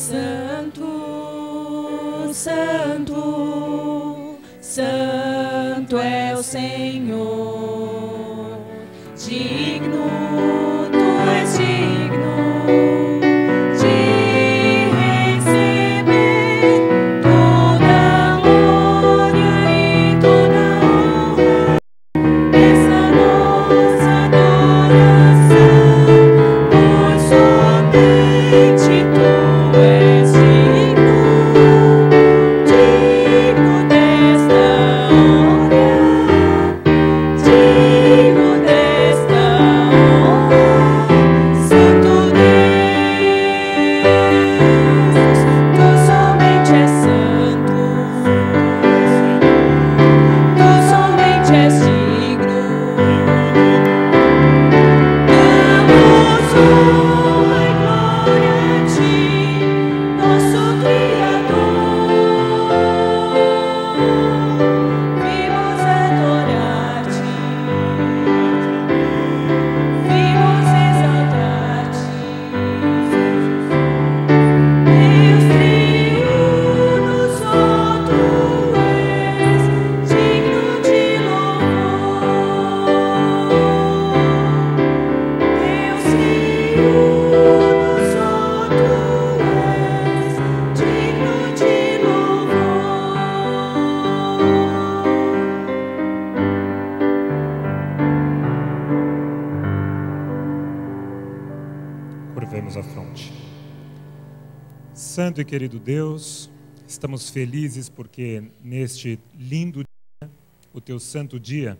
Santo, Santo, Santo é o Senhor, digno, tu és digno de receber toda a glória e toda a honra, essa nossa adoração, pois somente tu és digno desta hora, digno desta honra, Santo Deus, tu somente és santo, tu somente és digno, damos honra e glória a ti, nosso Criador, vimos adorar-te, vimos exaltar-te, Deus triuno, só tu és digno de louvor, Deus triuno, só tu és digno de louvor. Curvemos a fronte. Santo e querido Deus, estamos felizes porque neste lindo dia, o teu santo dia,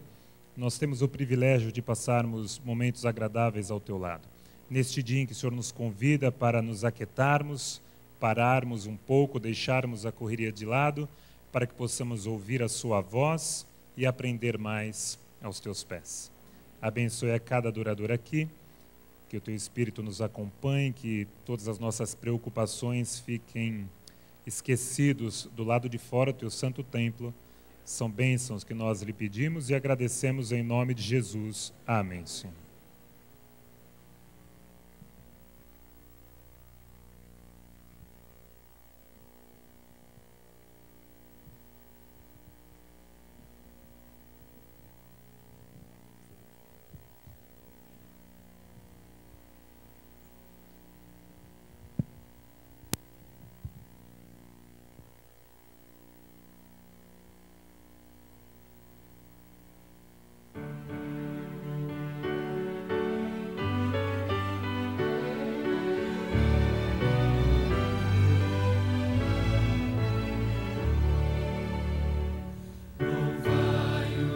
nós temos o privilégio de passarmos momentos agradáveis ao teu lado. Neste dia em que o Senhor nos convida para nos aquietarmos, pararmos um pouco, deixarmos a correria de lado, para que possamos ouvir a sua voz e aprender mais aos teus pés. Abençoe a cada adorador aqui, que o teu Espírito nos acompanhe, que todas as nossas preocupações fiquem esquecidos do lado de fora do teu santo templo. São bênçãos que nós lhe pedimos e agradecemos em nome de Jesus. Amém, Senhor.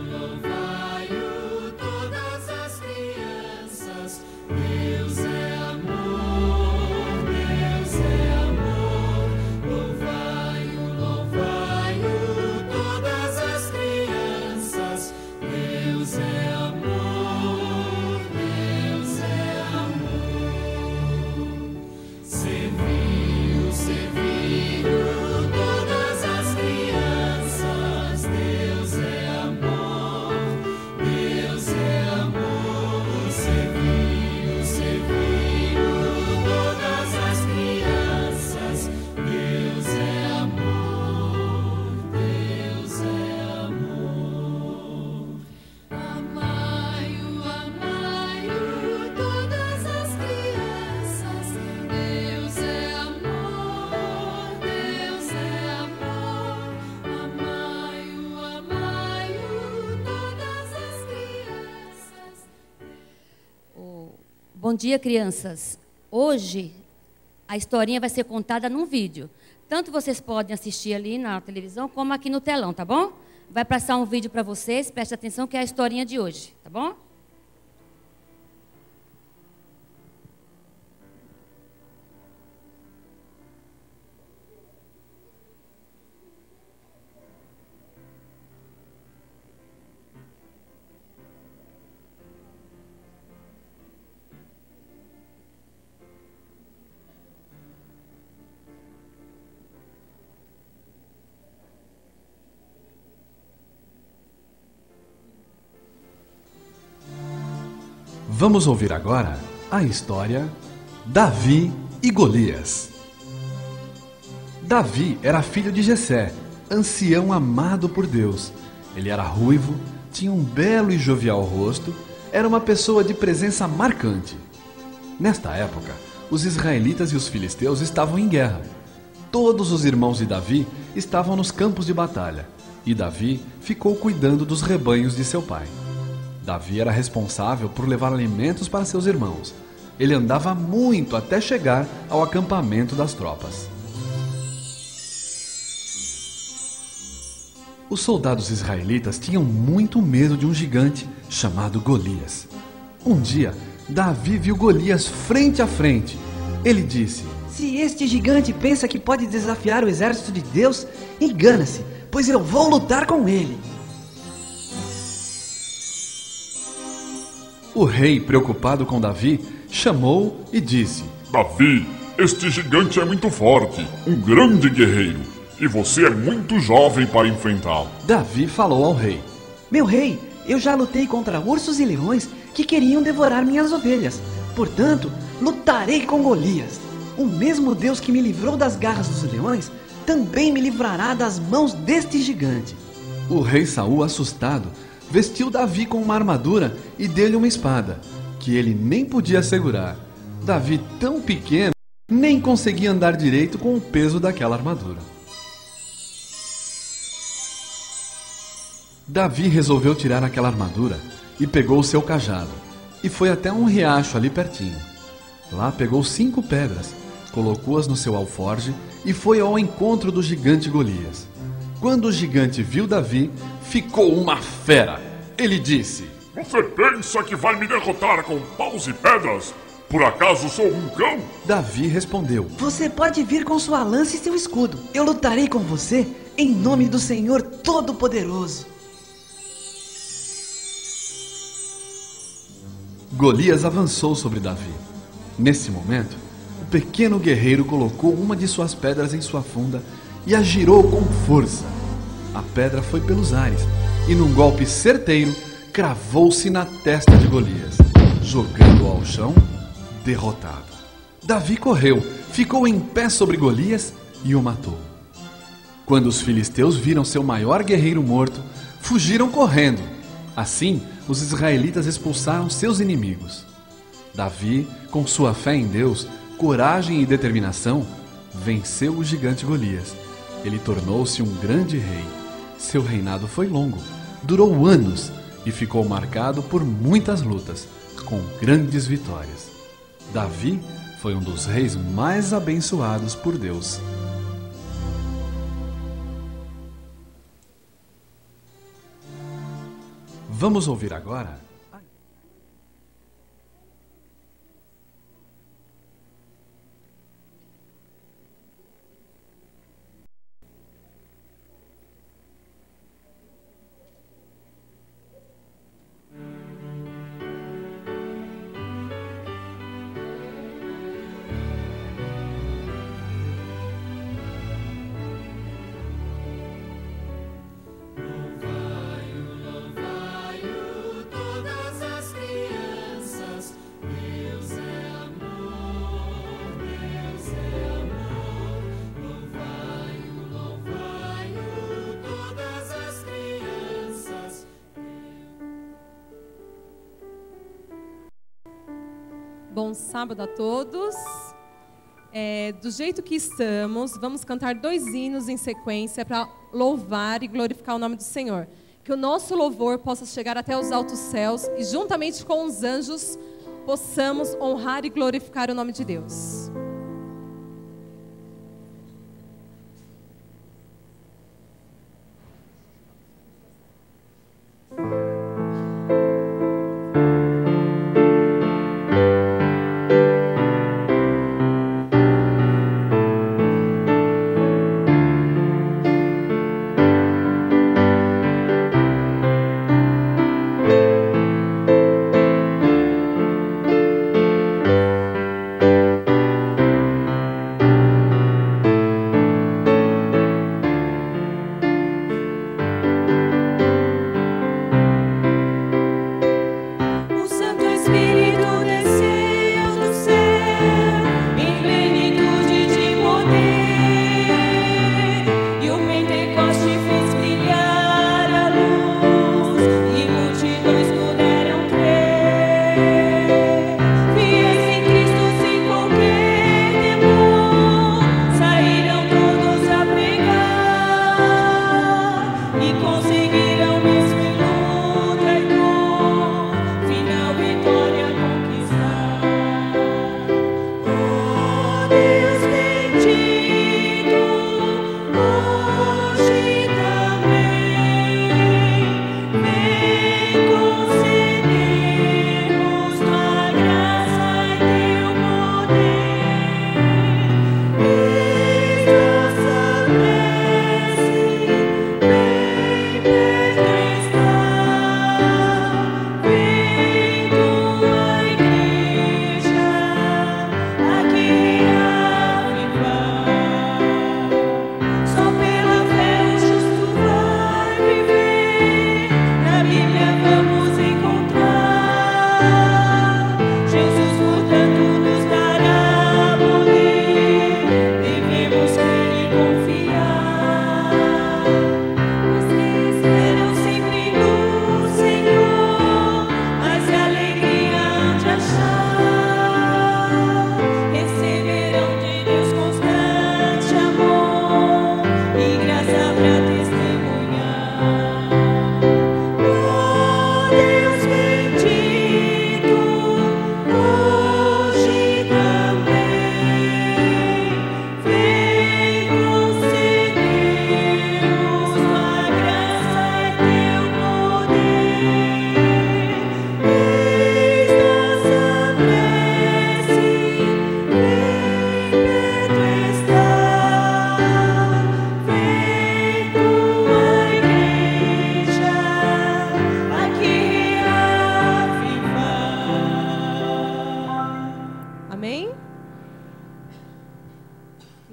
Louvai-o todas as crianças, Deus é amor, Deus é amor. Louvai-o todas as crianças, Deus é amor, Deus é amor. Serviu todas as crianças, Deus é amor, Deus é amor. Serviu todas as crianças, Deus é amor, Deus é amor. Amai-o todas as crianças, Deus é amor, Deus é amor. Amai-o todas as crianças. Bom dia, crianças. Hoje, a historinha vai ser contada num vídeo. Tanto vocês podem assistir ali na televisão, como aqui no telão, tá bom? Vai passar um vídeo para vocês, preste atenção que é a historinha de hoje, tá bom? Vamos ouvir agora a história Davi e Golias. Davi era filho de Jessé, ancião amado por Deus. Ele era ruivo, tinha um belo e jovial rosto, era uma pessoa de presença marcante. Nesta época, os israelitas e os filisteus estavam em guerra. Todos os irmãos de Davi estavam nos campos de batalha, e Davi ficou cuidando dos rebanhos de seu pai. Davi era responsável por levar alimentos para seus irmãos. Ele andava muito até chegar ao acampamento das tropas. Os soldados israelitas tinham muito medo de um gigante chamado Golias. Um dia, Davi viu Golias frente a frente. Ele disse: Se este gigante pensa que pode desafiar o exército de Deus, engana-se, pois eu vou lutar com ele. O rei, preocupado com Davi, chamou e disse: Davi, este gigante é muito forte, um grande guerreiro, e você é muito jovem para enfrentá-lo. Davi falou ao rei: Meu rei, eu já lutei contra ursos e leões que queriam devorar minhas ovelhas. Portanto, lutarei com Golias. O mesmo Deus que me livrou das garras dos leões também me livrará das mãos deste gigante. O rei Saul, assustado, vestiu Davi com uma armadura e deu-lhe uma espada, que ele nem podia segurar. Davi, tão pequeno, nem conseguia andar direito com o peso daquela armadura. Davi resolveu tirar aquela armadura e pegou o seu cajado e foi até um riacho ali pertinho. Lá pegou 5 pedras, colocou-as no seu alforje e foi ao encontro do gigante Golias. Quando o gigante viu Davi, ficou uma fera. Ele disse: Você pensa que vai me derrotar com paus e pedras? Por acaso sou um cão? Davi respondeu: Você pode vir com sua lança e seu escudo. Eu lutarei com você em nome do Senhor Todo-Poderoso. Golias avançou sobre Davi. Nesse momento, o pequeno guerreiro colocou uma de suas pedras em sua funda e a girou com força. A pedra foi pelos ares e, num golpe certeiro, cravou-se na testa de Golias, jogando-o ao chão, derrotado. Davi correu, ficou em pé sobre Golias e o matou. Quando os filisteus viram seu maior guerreiro morto, fugiram correndo. Assim, os israelitas expulsaram seus inimigos. Davi, com sua fé em Deus, coragem e determinação, venceu o gigante Golias. Ele tornou-se um grande rei. Seu reinado foi longo, durou anos e ficou marcado por muitas lutas, com grandes vitórias. Davi foi um dos reis mais abençoados por Deus. Vamos ouvir agora? Todas as crianças, Deus é amor, Deus é amor. Louvai-o, todas as crianças. Bom sábado a todos. Do jeito que estamos, vamos cantar 2 hinos em sequência para louvar e glorificar o nome do Senhor. Que o nosso louvor possa chegar até os altos céus e, juntamente com os anjos, possamos honrar e glorificar o nome de Deus.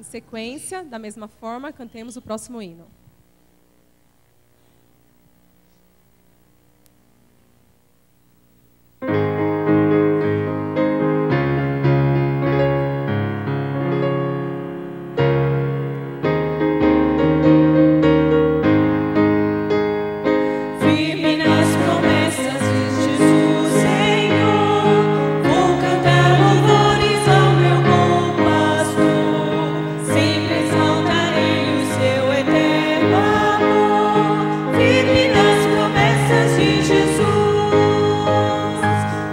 Em sequência, da mesma forma, cantemos o próximo hino. Firme nas promessas de Jesus, Senhor, vou cantar louvores ao meu bom pastor. Sempre exaltarei o seu eterno amor. Firme nas promessas de Jesus.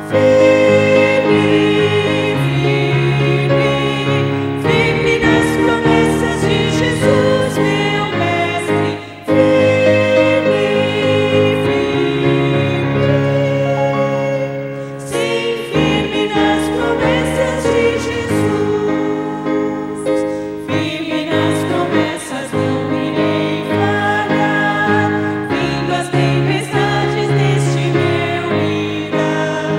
Firme, firme, firme nas promessas de Jesus, meu mestre. Firme, sim, firme nas promessas de Jesus. Firme nas promessas, não irei falhar. Vindo as tempestades neste meu lidar,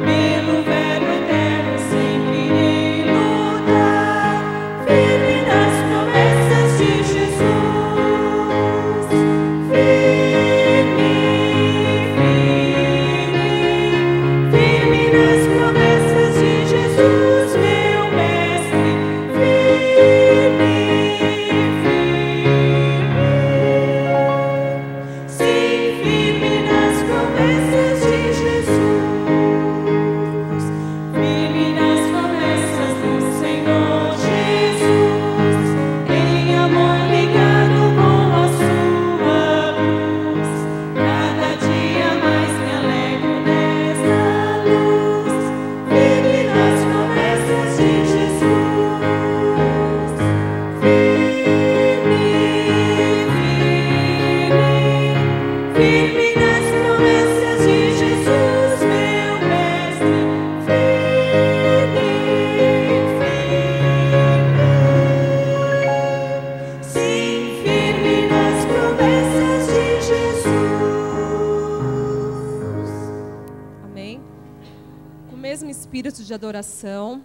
pelo verbo eterno sempre irei lutar. Firme nas promessas de Jesus. Firme, firme nas promessas de Jesus, meu mestre. Firme, sim, firme nas promessas de Jesus. Firme nas promessas do Senhor Jesus. Em amor ligado com a sua cruz, cada dia mais me alegro nesta luz. Firme nas promessas de Jesus. Firme, firme nas promessas de Jesus, meu mestre. Firme, sim, firme nas promessas de Jesus. Amém? Com o mesmo espírito de adoração,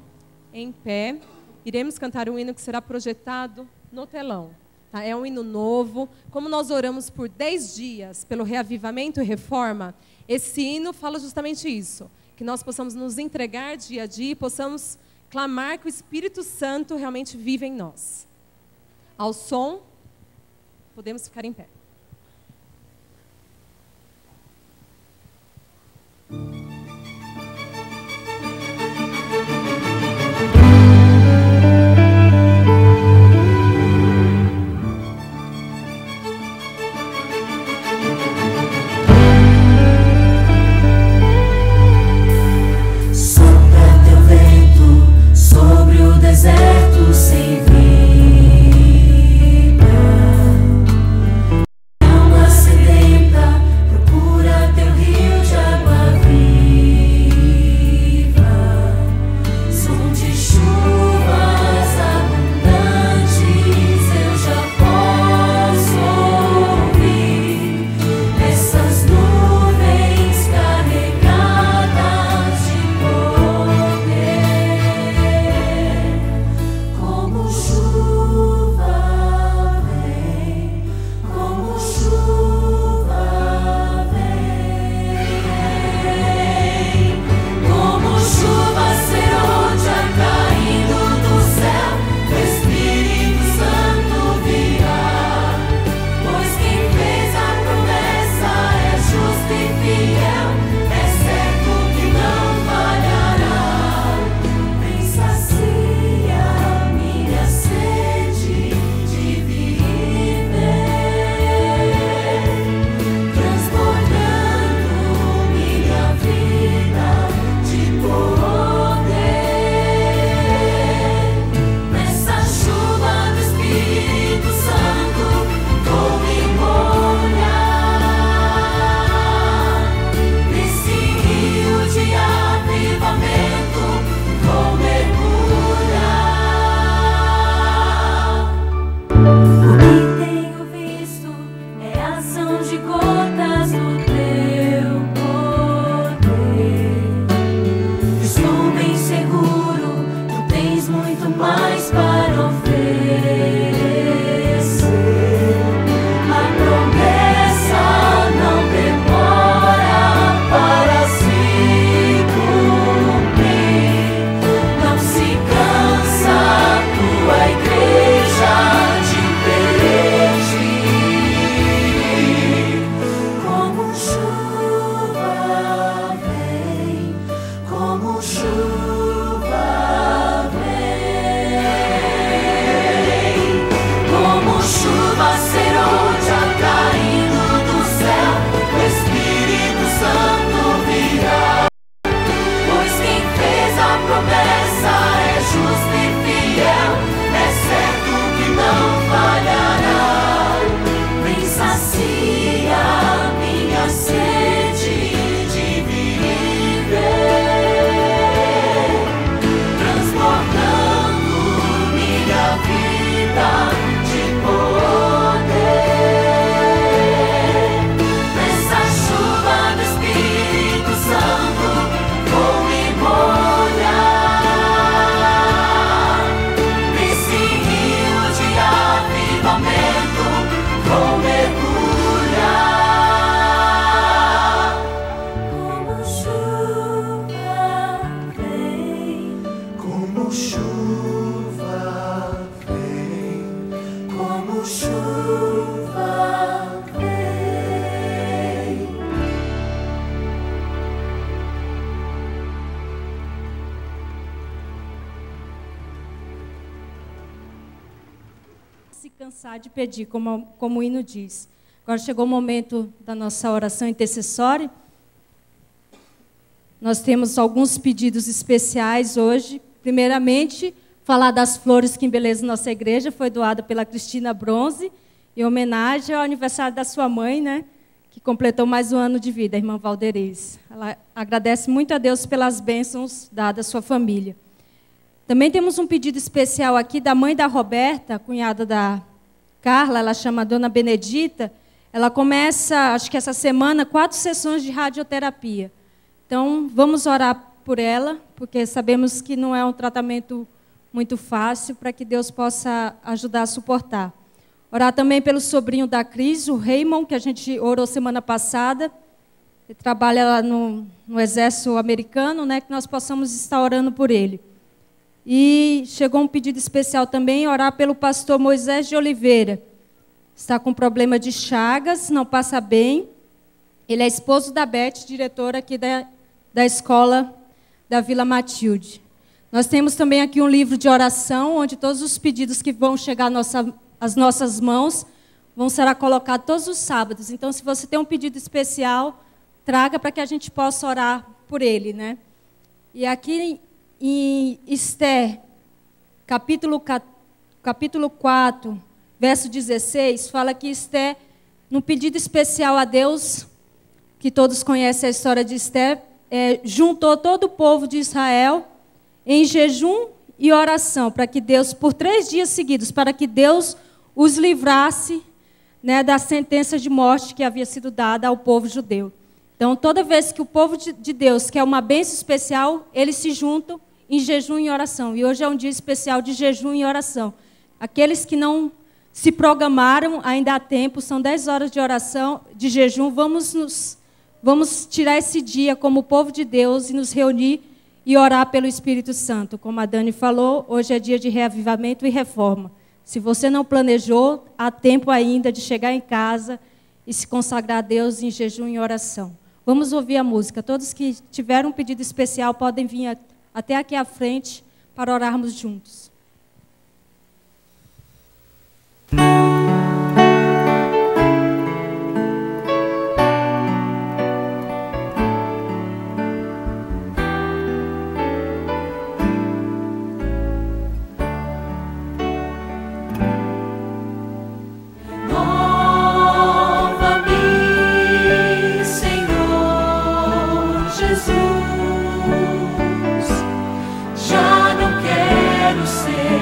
em pé, iremos cantar um hino que será projetado no telão. Tá? É um hino novo. Como nós oramos por 10 dias pelo reavivamento e reforma, esse hino fala justamente isso. Que nós possamos nos entregar dia a dia e possamos clamar que o Espírito Santo realmente vive em nós. Ao som, podemos ficar em pé. chuva vem. Se cansar de pedir, como o hino diz. Agora chegou o momento da nossa oração intercessória. Nós temos alguns pedidos especiais hoje. Primeiramente, falar das flores que embelezam nossa igreja, foi doada pela Cristina Bronze, em homenagem ao aniversário da sua mãe, né, que completou mais um ano de vida, a irmã Valderez. Ela agradece muito a Deus pelas bênçãos dadas à sua família. Também temos um pedido especial aqui da mãe da Roberta, cunhada da Carla, ela chama a Dona Benedita. Ela começa, acho que essa semana, 4 sessões de radioterapia. Então, vamos orar por ela, porque sabemos que não é um tratamento muito fácil, para que Deus possa ajudar a suportar. Orar também pelo sobrinho da Cris, o Raymond, que a gente orou semana passada. Ele trabalha lá no Exército Americano, né, que nós possamos estar orando por ele. E chegou um pedido especial também, orar pelo pastor Moisés de Oliveira. Está com problema de chagas, não passa bem. Ele é esposo da Beth, diretora aqui da escola da Vila Matilde. Nós temos também aqui um livro de oração, onde todos os pedidos que vão chegar às nossas mãos vão ser colocados todos os sábados. Então, se você tem um pedido especial, traga para que a gente possa orar por ele, né? E aqui em Esther, capítulo 4, verso 16, fala que Esther, num pedido especial a Deus, que todos conhecem a história de Esther, juntou todo o povo de Israel em jejum e oração, para que Deus, por 3 dias seguidos, para que Deus os livrasse, né, da sentença de morte que havia sido dada ao povo judeu. Então, toda vez que o povo de Deus quer uma bênção especial, eles se juntam em jejum e oração. E hoje é um dia especial de jejum e oração. Aqueles que não se programaram, ainda há tempo, são 10 horas de oração, de jejum. Vamos tirar esse dia como povo de Deus e nos reunir e orar pelo Espírito Santo. Como a Dani falou, hoje é dia de reavivamento e reforma. Se você não planejou, há tempo ainda de chegar em casa e se consagrar a Deus em jejum e oração. Vamos ouvir a música. Todos que tiveram um pedido especial podem vir até aqui à frente para orarmos juntos. Já não quero ser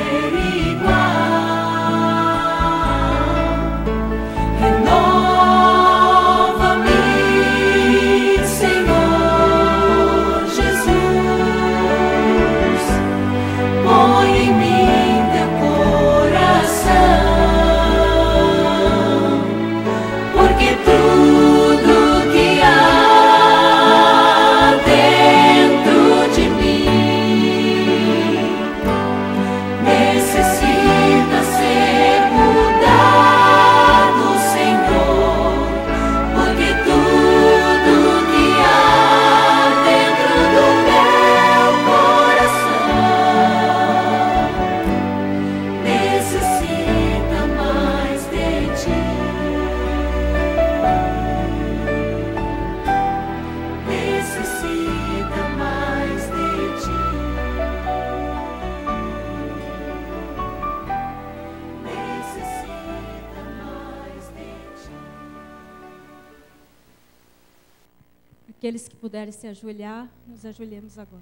Aqueles que puderem se ajoelhar, nos ajoelhemos agora.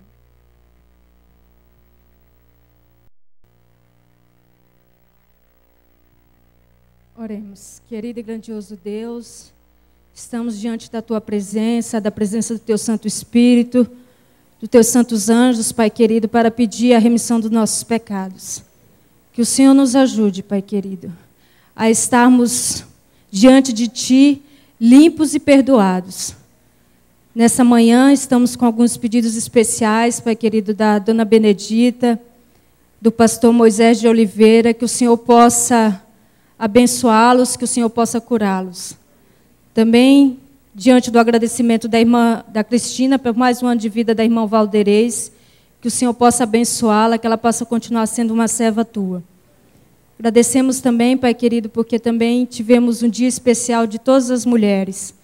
Oremos. Querido e grandioso Deus, estamos diante da Tua presença, da presença do Teu Santo Espírito, dos Teus santos anjos, Pai querido, para pedir a remissão dos nossos pecados. Que o Senhor nos ajude, Pai querido, a estarmos diante de Ti, limpos e perdoados. Nessa manhã estamos com alguns pedidos especiais, Pai querido, da Dona Benedita, do pastor Moisés de Oliveira, que o Senhor possa abençoá-los, que o Senhor possa curá-los. Também, diante do agradecimento da Cristina, por mais um ano de vida da irmã Valderez, que o Senhor possa abençoá-la, que ela possa continuar sendo uma serva tua. Agradecemos também, Pai querido, porque também tivemos um dia especial de todas as mulheres.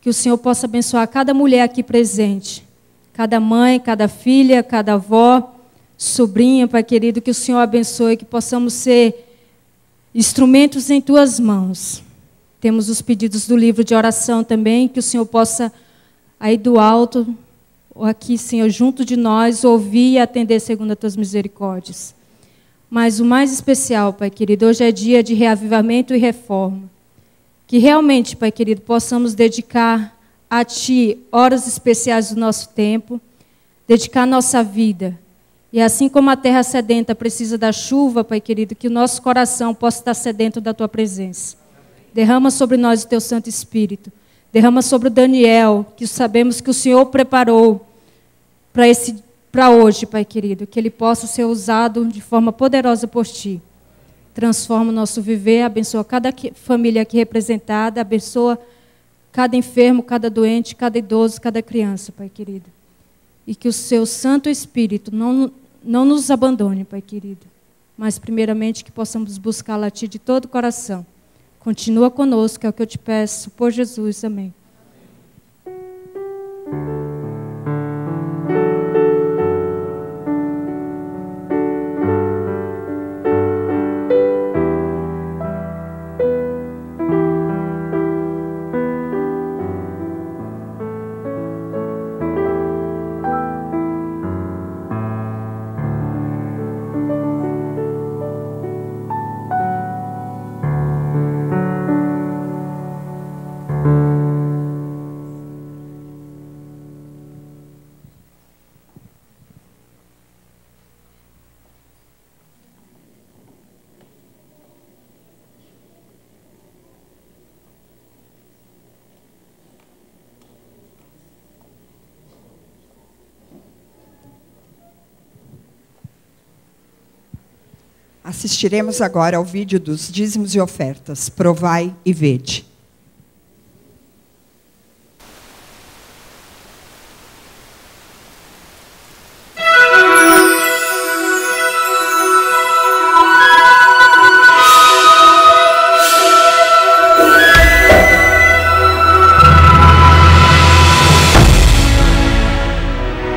Que o Senhor possa abençoar cada mulher aqui presente. Cada mãe, cada filha, cada avó, sobrinha, Pai querido, que o Senhor abençoe, que possamos ser instrumentos em tuas mãos. Temos os pedidos do livro de oração também, que o Senhor possa, aí do alto, ou aqui, Senhor, junto de nós, ouvir e atender segundo as tuas misericórdias. Mas o mais especial, Pai querido, hoje é dia de reavivamento e reforma. Que realmente, Pai querido, possamos dedicar a Ti horas especiais do nosso tempo, dedicar nossa vida. E assim como a terra sedenta precisa da chuva, Pai querido, que o nosso coração possa estar sedento da Tua presença. Derrama sobre nós o Teu Santo Espírito. Derrama sobre o Daniel, que sabemos que o Senhor preparou para hoje, Pai querido, que ele possa ser usado de forma poderosa por Ti. Transforma o nosso viver, abençoa cada família aqui representada, abençoa cada enfermo, cada doente, cada idoso, cada criança, Pai querido. E que o Seu Santo Espírito não nos abandone, Pai querido, mas primeiramente que possamos buscá-lo a Ti de todo o coração. Continua conosco, é o que eu te peço, por Jesus, amém. Assistiremos agora ao vídeo dos dízimos e ofertas. Provai e vede.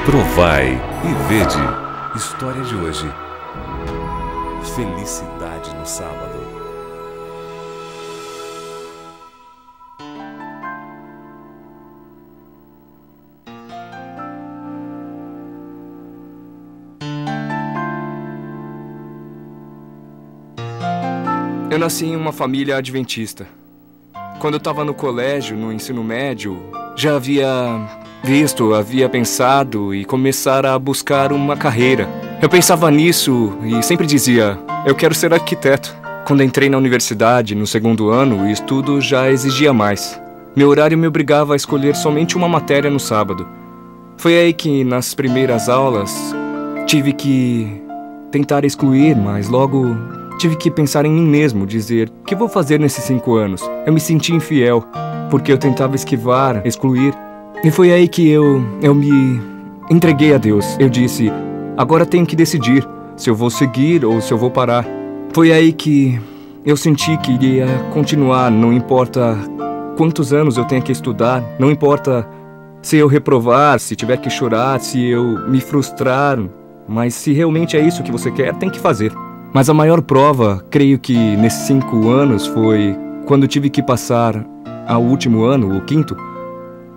Provai e vede. História de hoje. Felicidade no sábado. Eu nasci em uma família adventista. Quando eu estava no colégio, no ensino médio, já havia pensado em começar a buscar uma carreira. Eu pensava nisso e sempre dizia, eu quero ser arquiteto. Quando entrei na universidade, no segundo ano, o estudo já exigia mais. Meu horário me obrigava a escolher somente uma matéria no sábado. Foi aí que, nas primeiras aulas, tive que tentar excluir, mas logo tive que pensar em mim mesmo, dizer, o que vou fazer nesses 5 anos? Eu me senti infiel, porque eu tentava esquivar, excluir. E foi aí que eu me entreguei a Deus. Eu disse, agora tenho que decidir se eu vou seguir ou se eu vou parar. Foi aí que eu senti que iria continuar, não importa quantos anos eu tenha que estudar, não importa se eu reprovar, se tiver que chorar, se eu me frustrar, mas se realmente é isso que você quer, tem que fazer. Mas a maior prova, creio que nesses 5 anos, foi quando tive que passar ao último ano, o 5º.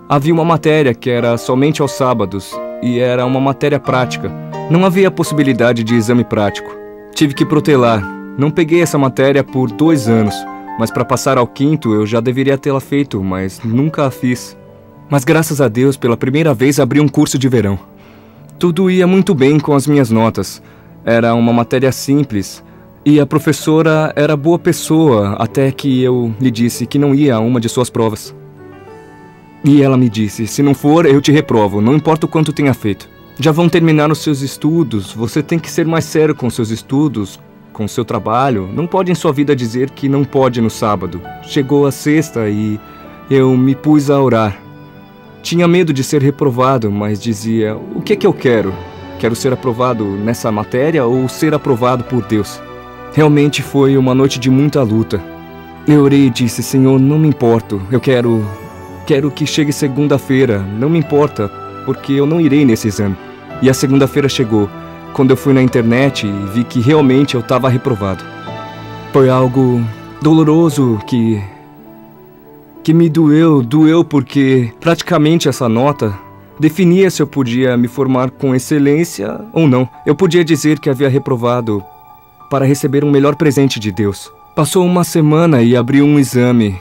Havia uma matéria que era somente aos sábados e era uma matéria prática. Não havia possibilidade de exame prático. Tive que protelar. Não peguei essa matéria por 2 anos, mas para passar ao 5º eu já deveria tê-la feito, mas nunca a fiz. Mas graças a Deus, pela primeira vez abri um curso de verão. Tudo ia muito bem com as minhas notas. Era uma matéria simples e a professora era boa pessoa até que eu lhe disse que não ia a uma de suas provas. E ela me disse, se não for, eu te reprovo, não importa o quanto tenha feito. Já vão terminar os seus estudos, você tem que ser mais sério com seus estudos, com seu trabalho, não pode em sua vida dizer que não pode no sábado. Chegou a sexta e eu me pus a orar. Tinha medo de ser reprovado, mas dizia: o que é que eu quero? Quero ser aprovado nessa matéria ou ser aprovado por Deus? Realmente foi uma noite de muita luta. Eu orei e disse: Senhor, não me importo, eu quero que chegue segunda-feira, não me importa, porque eu não irei nesse exame. E a segunda-feira chegou, quando eu fui na internet e vi que realmente eu estava reprovado. Foi algo doloroso que me doeu porque praticamente essa nota definia se eu podia me formar com excelência ou não. Eu podia dizer que havia reprovado para receber um melhor presente de Deus. Passou uma semana e abri um exame.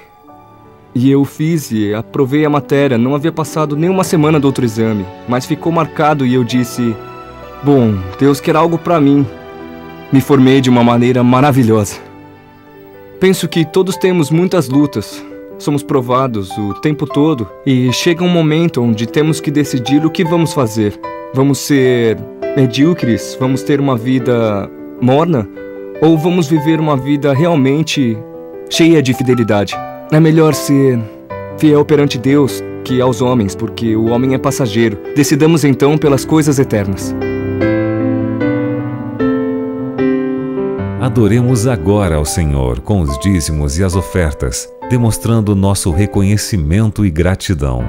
E eu fiz e aprovei a matéria. Não havia passado nem uma semana do outro exame, mas ficou marcado e eu disse: bom, Deus quer algo para mim. Me formei de uma maneira maravilhosa. Penso que todos temos muitas lutas. Somos provados o tempo todo e chega um momento onde temos que decidir o que vamos fazer. Vamos ser medíocres? Vamos ter uma vida morna? Ou vamos viver uma vida realmente cheia de fidelidade? É melhor ser fiel perante Deus que aos homens, porque o homem é passageiro. Decidamos então pelas coisas eternas. Adoremos agora ao Senhor com os dízimos e as ofertas, demonstrando nosso reconhecimento e gratidão.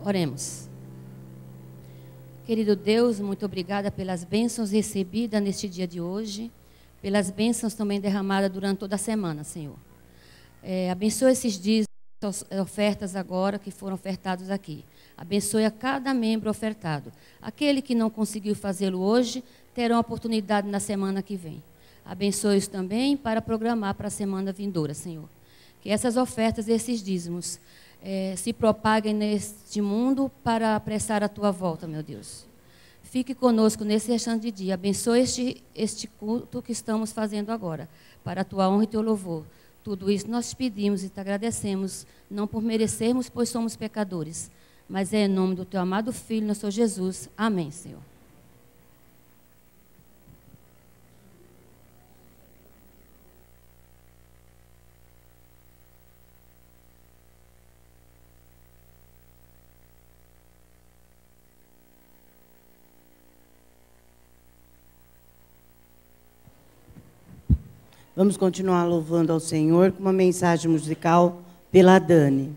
Oremos. Querido Deus, muito obrigada pelas bênçãos recebidas neste dia de hoje, pelas bênçãos também derramadas durante toda a semana, Senhor. Abençoe esses dias, ofertas agora que foram ofertados aqui. Abençoe a cada membro ofertado. Aquele que não conseguiu fazê-lo hoje, terá a oportunidade na semana que vem. Abençoe-os também para programar para a semana vindoura, Senhor. Que essas ofertas, esses dízimos, se propaguem neste mundo para apressar a Tua volta, meu Deus. Fique conosco nesse restante de dia. Abençoe este culto que estamos fazendo agora, para a Tua honra e Teu louvor. Tudo isso nós te pedimos e te agradecemos, não por merecermos, pois somos pecadores, mas é em nome do Teu amado Filho, nosso Senhor Jesus. Amém, Senhor. Vamos continuar louvando ao Senhor com uma mensagem musical pela Dani.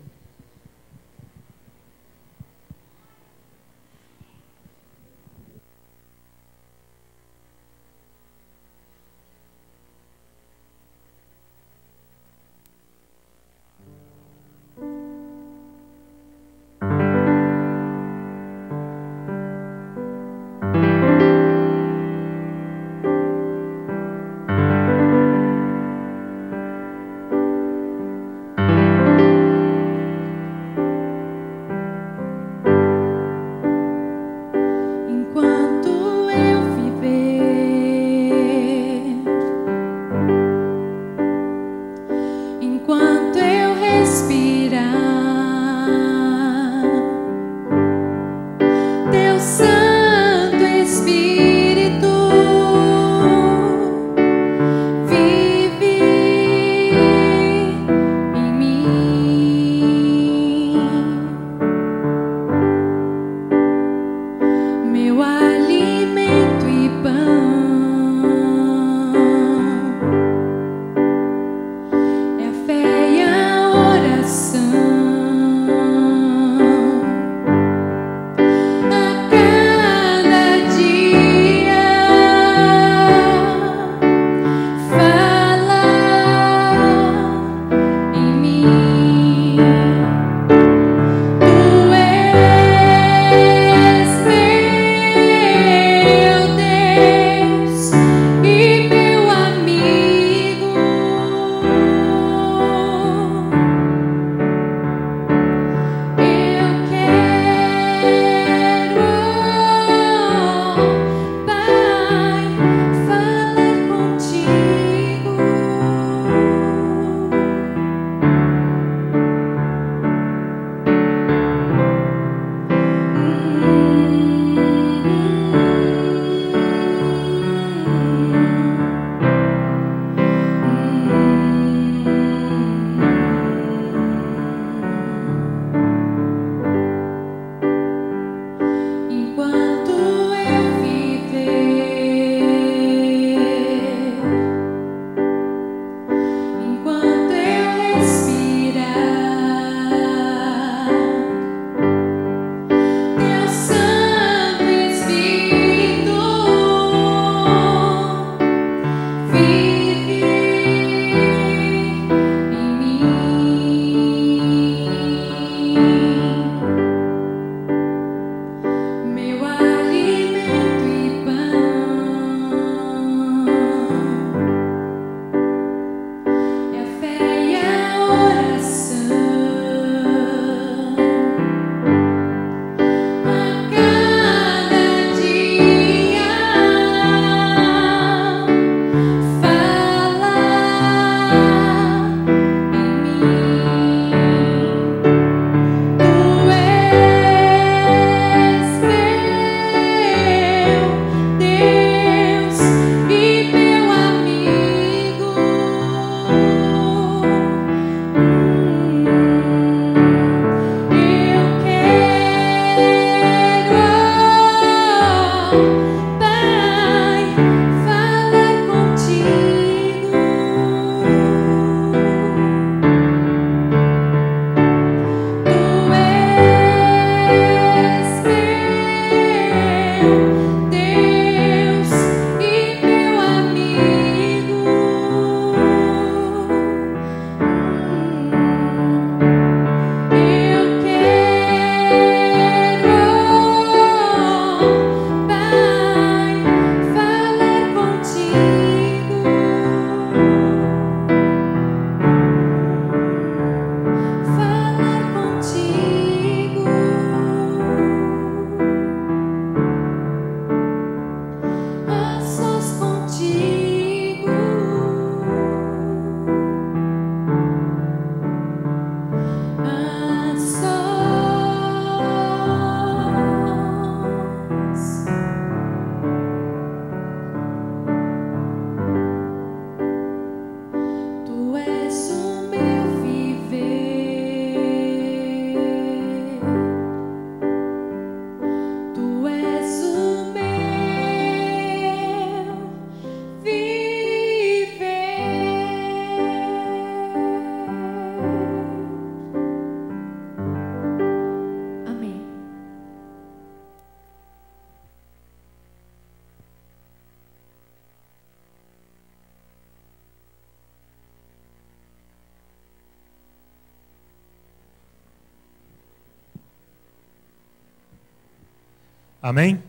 Amém?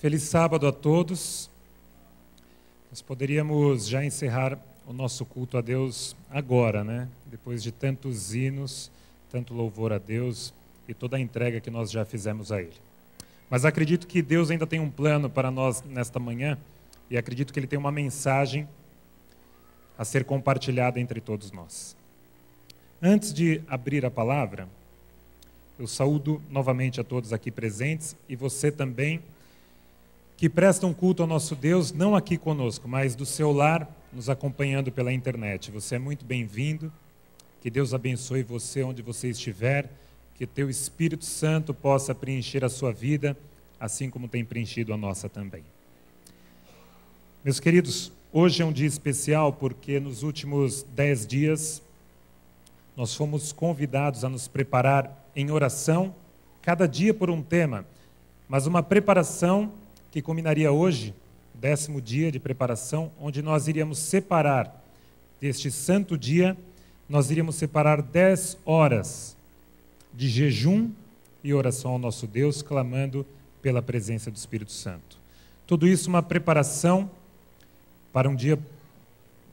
Feliz sábado a todos. Nós poderíamos já encerrar o nosso culto a Deus agora, né? Depois de tantos hinos, tanto louvor a Deus e toda a entrega que nós já fizemos a Ele. Mas acredito que Deus ainda tem um plano para nós nesta manhã e acredito que Ele tem uma mensagem a ser compartilhada entre todos nós. Antes de abrir a palavra, eu saúdo novamente a todos aqui presentes e você também que presta um culto ao nosso Deus, não aqui conosco, mas do seu lar, nos acompanhando pela internet. Você é muito bem-vindo, que Deus abençoe você onde você estiver, que o teu Espírito Santo possa preencher a sua vida, assim como tem preenchido a nossa também. Meus queridos, hoje é um dia especial porque nos últimos 10 dias nós fomos convidados a nos preparar em oração, cada dia por um tema, mas uma preparação que culminaria hoje, 10º dia de preparação, onde nós iríamos separar deste santo dia, nós iríamos separar 10 horas de jejum e oração ao nosso Deus, clamando pela presença do Espírito Santo. Tudo isso uma preparação para um dia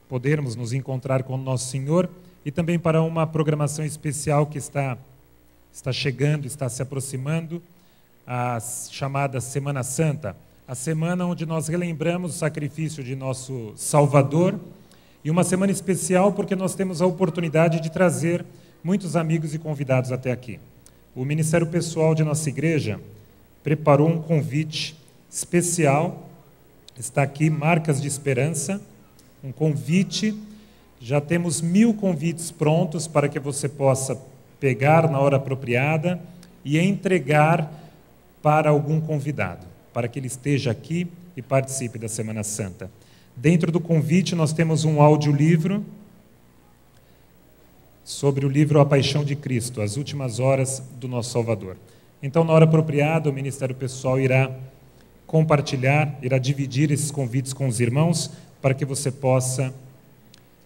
podermos nos encontrar com o nosso Senhor e também para uma programação especial que está chegando, está se aproximando, a chamada Semana Santa, a semana onde nós relembramos o sacrifício de nosso Salvador, e uma semana especial porque nós temos a oportunidade de trazer muitos amigos e convidados até aqui. O Ministério Pessoal de nossa igreja preparou um convite especial, está aqui, Marcas de Esperança, um convite, já temos 1000 convites prontos para que você possa pegar na hora apropriada e entregar para algum convidado, para que ele esteja aqui e participe da Semana Santa. Dentro do convite nós temos um audiolivro sobre o livro A Paixão de Cristo, as últimas horas do nosso Salvador. Então, na hora apropriada, o Ministério Pessoal irá compartilhar, irá dividir esses convites com os irmãos para que você possa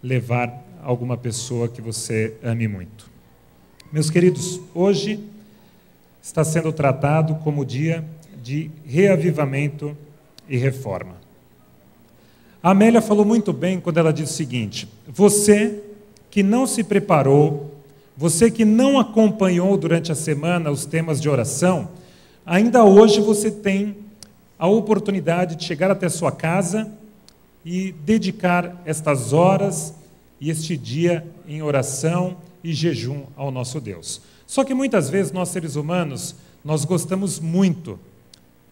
levar alguma pessoa que você ame muito. Meus queridos, hoje está sendo tratado como dia de reavivamento e reforma. A Amélia falou muito bem quando ela disse o seguinte: você que não se preparou, você que não acompanhou durante a semana os temas de oração, ainda hoje você tem a oportunidade de chegar até sua casa e dedicar estas horas e este dia em oração e jejum ao nosso Deus. Só que muitas vezes nós seres humanos, nós gostamos muito.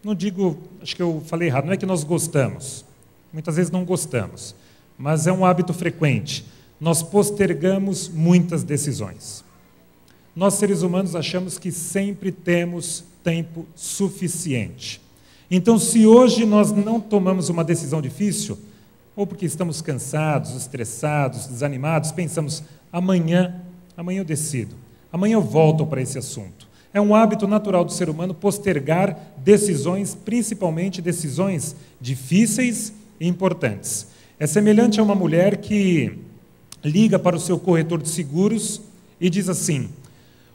Não digo, acho que eu falei errado, não é que nós gostamos. Muitas vezes não gostamos, mas é um hábito frequente. Nós postergamos muitas decisões. Nós seres humanos achamos que sempre temos tempo suficiente. Então, se hoje nós não tomamos uma decisão difícil, ou porque estamos cansados, estressados, desanimados, pensamos, amanhã eu decido, amanhã eu volto para esse assunto. É um hábito natural do ser humano postergar decisões, principalmente decisões difíceis e importantes. É semelhante a uma mulher que liga para o seu corretor de seguros e diz assim: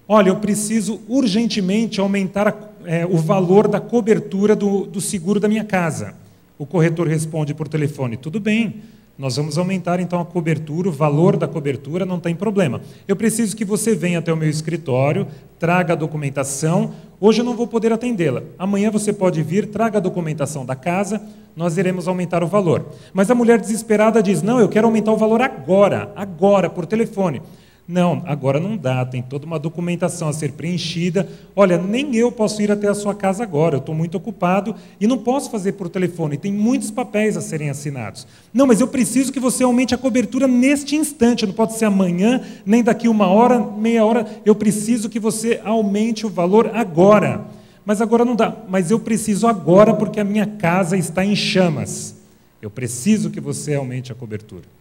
olha, eu preciso urgentemente aumentar o valor da cobertura do seguro da minha casa. O corretor responde por telefone: tudo bem, nós vamos aumentar então a cobertura, o valor da cobertura, não tem problema. Eu preciso que você venha até o meu escritório, traga a documentação. Hoje eu não vou poder atendê-la. Amanhã você pode vir, traga a documentação da casa, nós iremos aumentar o valor. Mas a mulher desesperada diz: não, eu quero aumentar o valor agora, por telefone. Não, agora não dá, tem toda uma documentação a ser preenchida. Olha, nem eu posso ir até a sua casa agora, eu estou muito ocupado e não posso fazer por telefone, tem muitos papéis a serem assinados. Não, mas eu preciso que você aumente a cobertura neste instante, não pode ser amanhã, nem daqui 1 hora, meia hora, eu preciso que você aumente o valor agora. Mas agora não dá, mas eu preciso agora porque a minha casa está em chamas. Eu preciso que você aumente a cobertura.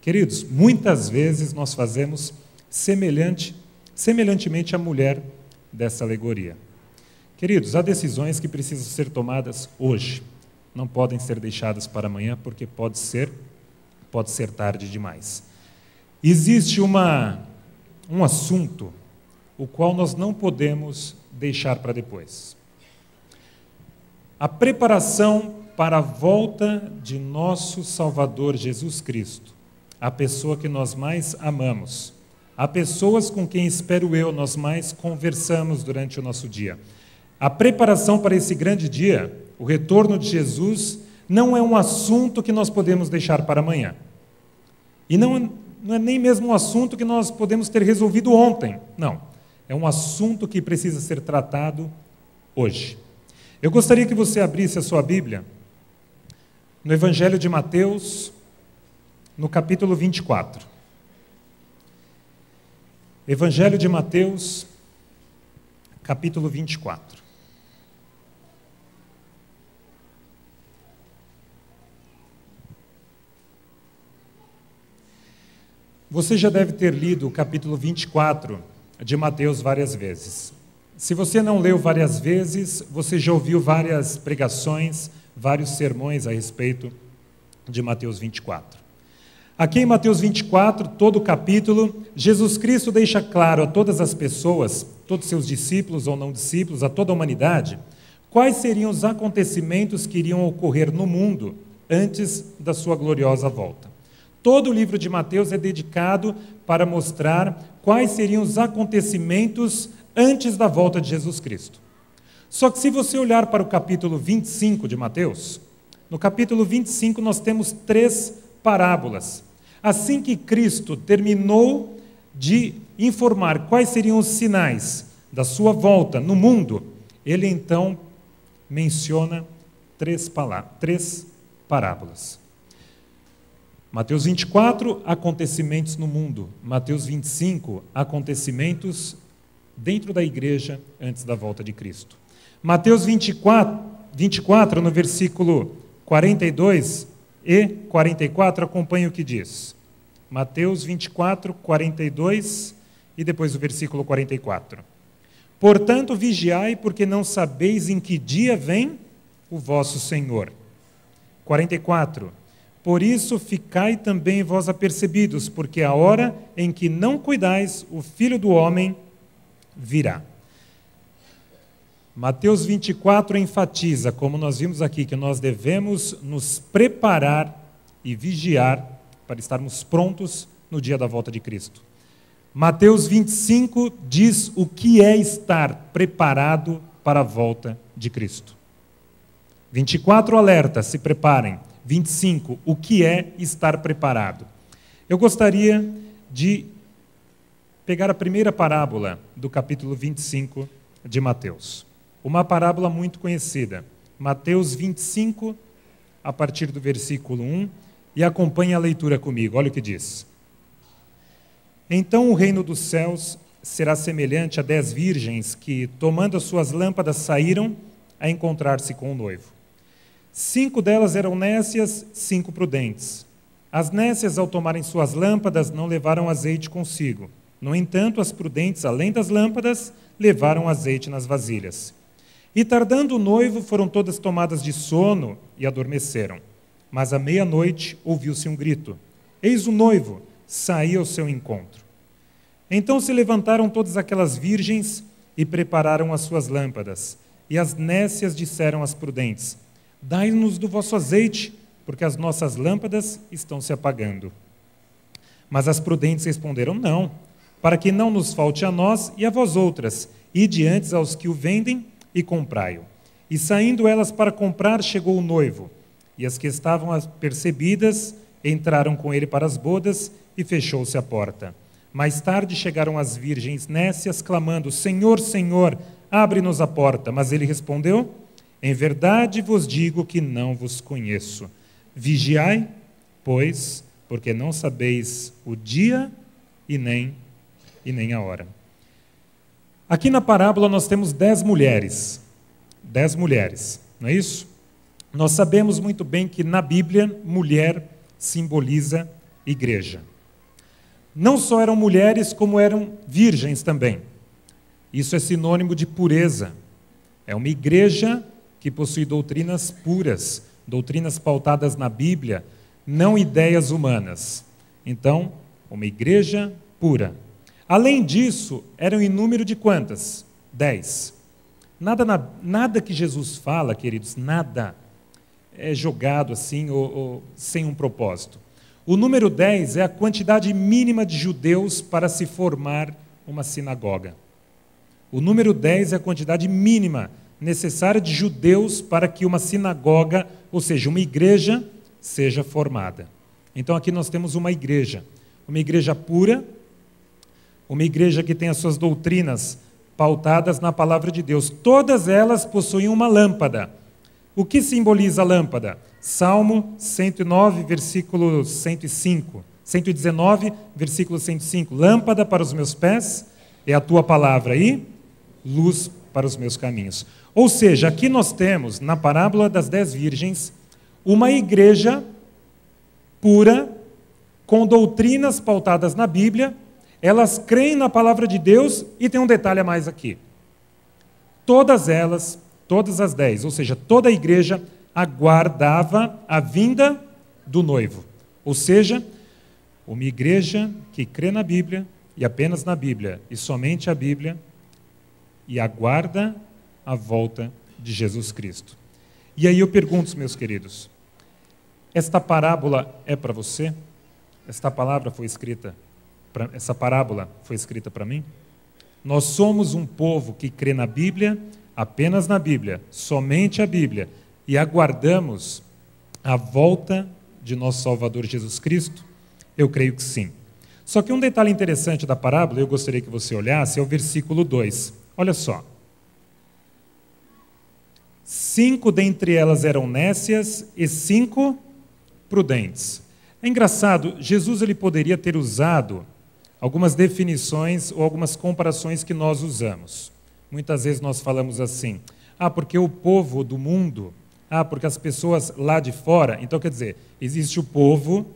Queridos, muitas vezes nós fazemos semelhantemente à mulher dessa alegoria. Queridos, há decisões que precisam ser tomadas hoje. Não podem ser deixadas para amanhã, porque pode ser tarde demais. Existe um assunto o qual nós não podemos deixar para depois. A preparação para a volta de nosso Salvador Jesus Cristo, a pessoa que nós mais amamos, a pessoas com quem, espero eu, nós mais conversamos durante o nosso dia. A preparação para esse grande dia, o retorno de Jesus, não é um assunto que nós podemos deixar para amanhã. E não é nem mesmo um assunto que nós podemos ter resolvido ontem. Não. É um assunto que precisa ser tratado hoje. Eu gostaria que você abrisse a sua Bíblia no Evangelho de Mateus, no capítulo 24. Evangelho de Mateus, capítulo 24. Você já deve ter lido o capítulo 24 de Mateus várias vezes. Se você não leu várias vezes, você já ouviu várias pregações, vários sermões a respeito de Mateus 24. Aqui em Mateus 24, todo o capítulo, Jesus Cristo deixa claro a todas as pessoas, todos seus discípulos ou não discípulos, a toda a humanidade, quais seriam os acontecimentos que iriam ocorrer no mundo antes da sua gloriosa volta. Todo o livro de Mateus é dedicado para mostrar quais seriam os acontecimentos antes da volta de Jesus Cristo. Só que se você olhar para o capítulo 25 de Mateus, no capítulo 25 nós temos 3 parábolas. Assim que Cristo terminou de informar quais seriam os sinais da sua volta no mundo, ele então menciona 3 parábolas. Mateus 24, acontecimentos no mundo. Mateus 25, acontecimentos dentro da igreja antes da volta de Cristo. Mateus 24, no versículo 42 e 44, acompanhe o que diz. Mateus 24, 42 e depois o versículo 44. Portanto, vigiai, porque não sabeis em que dia vem o vosso Senhor. 44. Por isso, ficai também vós apercebidos, porque a hora em que não cuidais, o Filho do Homem virá. Mateus 24 enfatiza, como nós vimos aqui, que nós devemos nos preparar e vigiar para estarmos prontos no dia da volta de Cristo. Mateus 25 diz o que é estar preparado para a volta de Cristo. 24 alerta, se preparem. 25, o que é estar preparado? Eu gostaria de pegar a primeira parábola do capítulo 25 de Mateus. Uma parábola muito conhecida. Mateus 25, a partir do versículo 1, e acompanhe a leitura comigo. Olha o que diz. Então o reino dos céus será semelhante a 10 virgens que, tomando as suas lâmpadas, saíram a encontrar-se com o noivo. 5 delas eram nécias, 5 prudentes. As nécias, ao tomarem suas lâmpadas, não levaram azeite consigo. No entanto, as prudentes, além das lâmpadas, levaram azeite nas vasilhas. E tardando o noivo, foram todas tomadas de sono e adormeceram. Mas à meia-noite ouviu-se um grito. Eis o noivo, saí ao seu encontro. Então se levantaram todas aquelas virgens e prepararam as suas lâmpadas. E as nécias disseram às prudentes: dai-nos do vosso azeite, porque as nossas lâmpadas estão se apagando. Mas as prudentes responderam: não, para que não nos falte a nós e a vós outras, ide antes aos que o vendem e comprai-o. E saindo elas para comprar, chegou o noivo, e as que estavam apercebidas entraram com ele para as bodas, e fechou-se a porta. Mais tarde chegaram as virgens nécias, clamando: Senhor, Senhor, abre-nos a porta. Mas ele respondeu: em verdade vos digo que não vos conheço. Vigiai, pois, porque não sabeis o dia e nem a hora. Aqui na parábola nós temos 10 mulheres. 10 mulheres, não é isso? Nós sabemos muito bem que na Bíblia, mulher simboliza igreja. Não só eram mulheres, como eram virgens também. Isso é sinônimo de pureza. É uma igreja que possui doutrinas puras, doutrinas pautadas na Bíblia, não ideias humanas. Então, uma igreja pura. Além disso, eram em número de quantas? 10. Nada que Jesus fala, queridos, nada é jogado assim ou sem um propósito. O número 10 é a quantidade mínima de judeus para se formar uma sinagoga. O número 10 é a quantidade mínima necessária de judeus para que uma sinagoga, ou seja, uma igreja, seja formada. Então aqui nós temos uma igreja pura, uma igreja que tem as suas doutrinas pautadas na palavra de Deus. Todas elas possuem uma lâmpada. O que simboliza a lâmpada? Salmo 109, versículo 105. 119, versículo 105. Lâmpada para os meus pés é a tua palavra e luz para os meus caminhos. Ou seja, aqui nós temos, na parábola das 10 virgens, uma igreja pura, com doutrinas pautadas na Bíblia. Elas creem na palavra de Deus e tem um detalhe a mais aqui. Todas elas, todas as 10, ou seja, toda a igreja aguardava a vinda do noivo. Ou seja, uma igreja que crê na Bíblia e apenas na Bíblia e somente a Bíblia e aguarda a volta de Jesus Cristo. E aí eu pergunto, meus queridos, esta parábola é para você? Essa parábola foi escrita para mim? Nós somos um povo que crê na Bíblia, apenas na Bíblia, somente a Bíblia, e aguardamos a volta de nosso Salvador Jesus Cristo? Eu creio que sim. Só que um detalhe interessante da parábola, eu gostaria que você olhasse, é o versículo 2. Olha só. 5 dentre elas eram nécias e 5 prudentes. É engraçado, Jesus ele poderia ter usado algumas definições ou algumas comparações que nós usamos. Muitas vezes nós falamos assim, porque o povo do mundo, porque as pessoas lá de fora, então quer dizer, existe o povo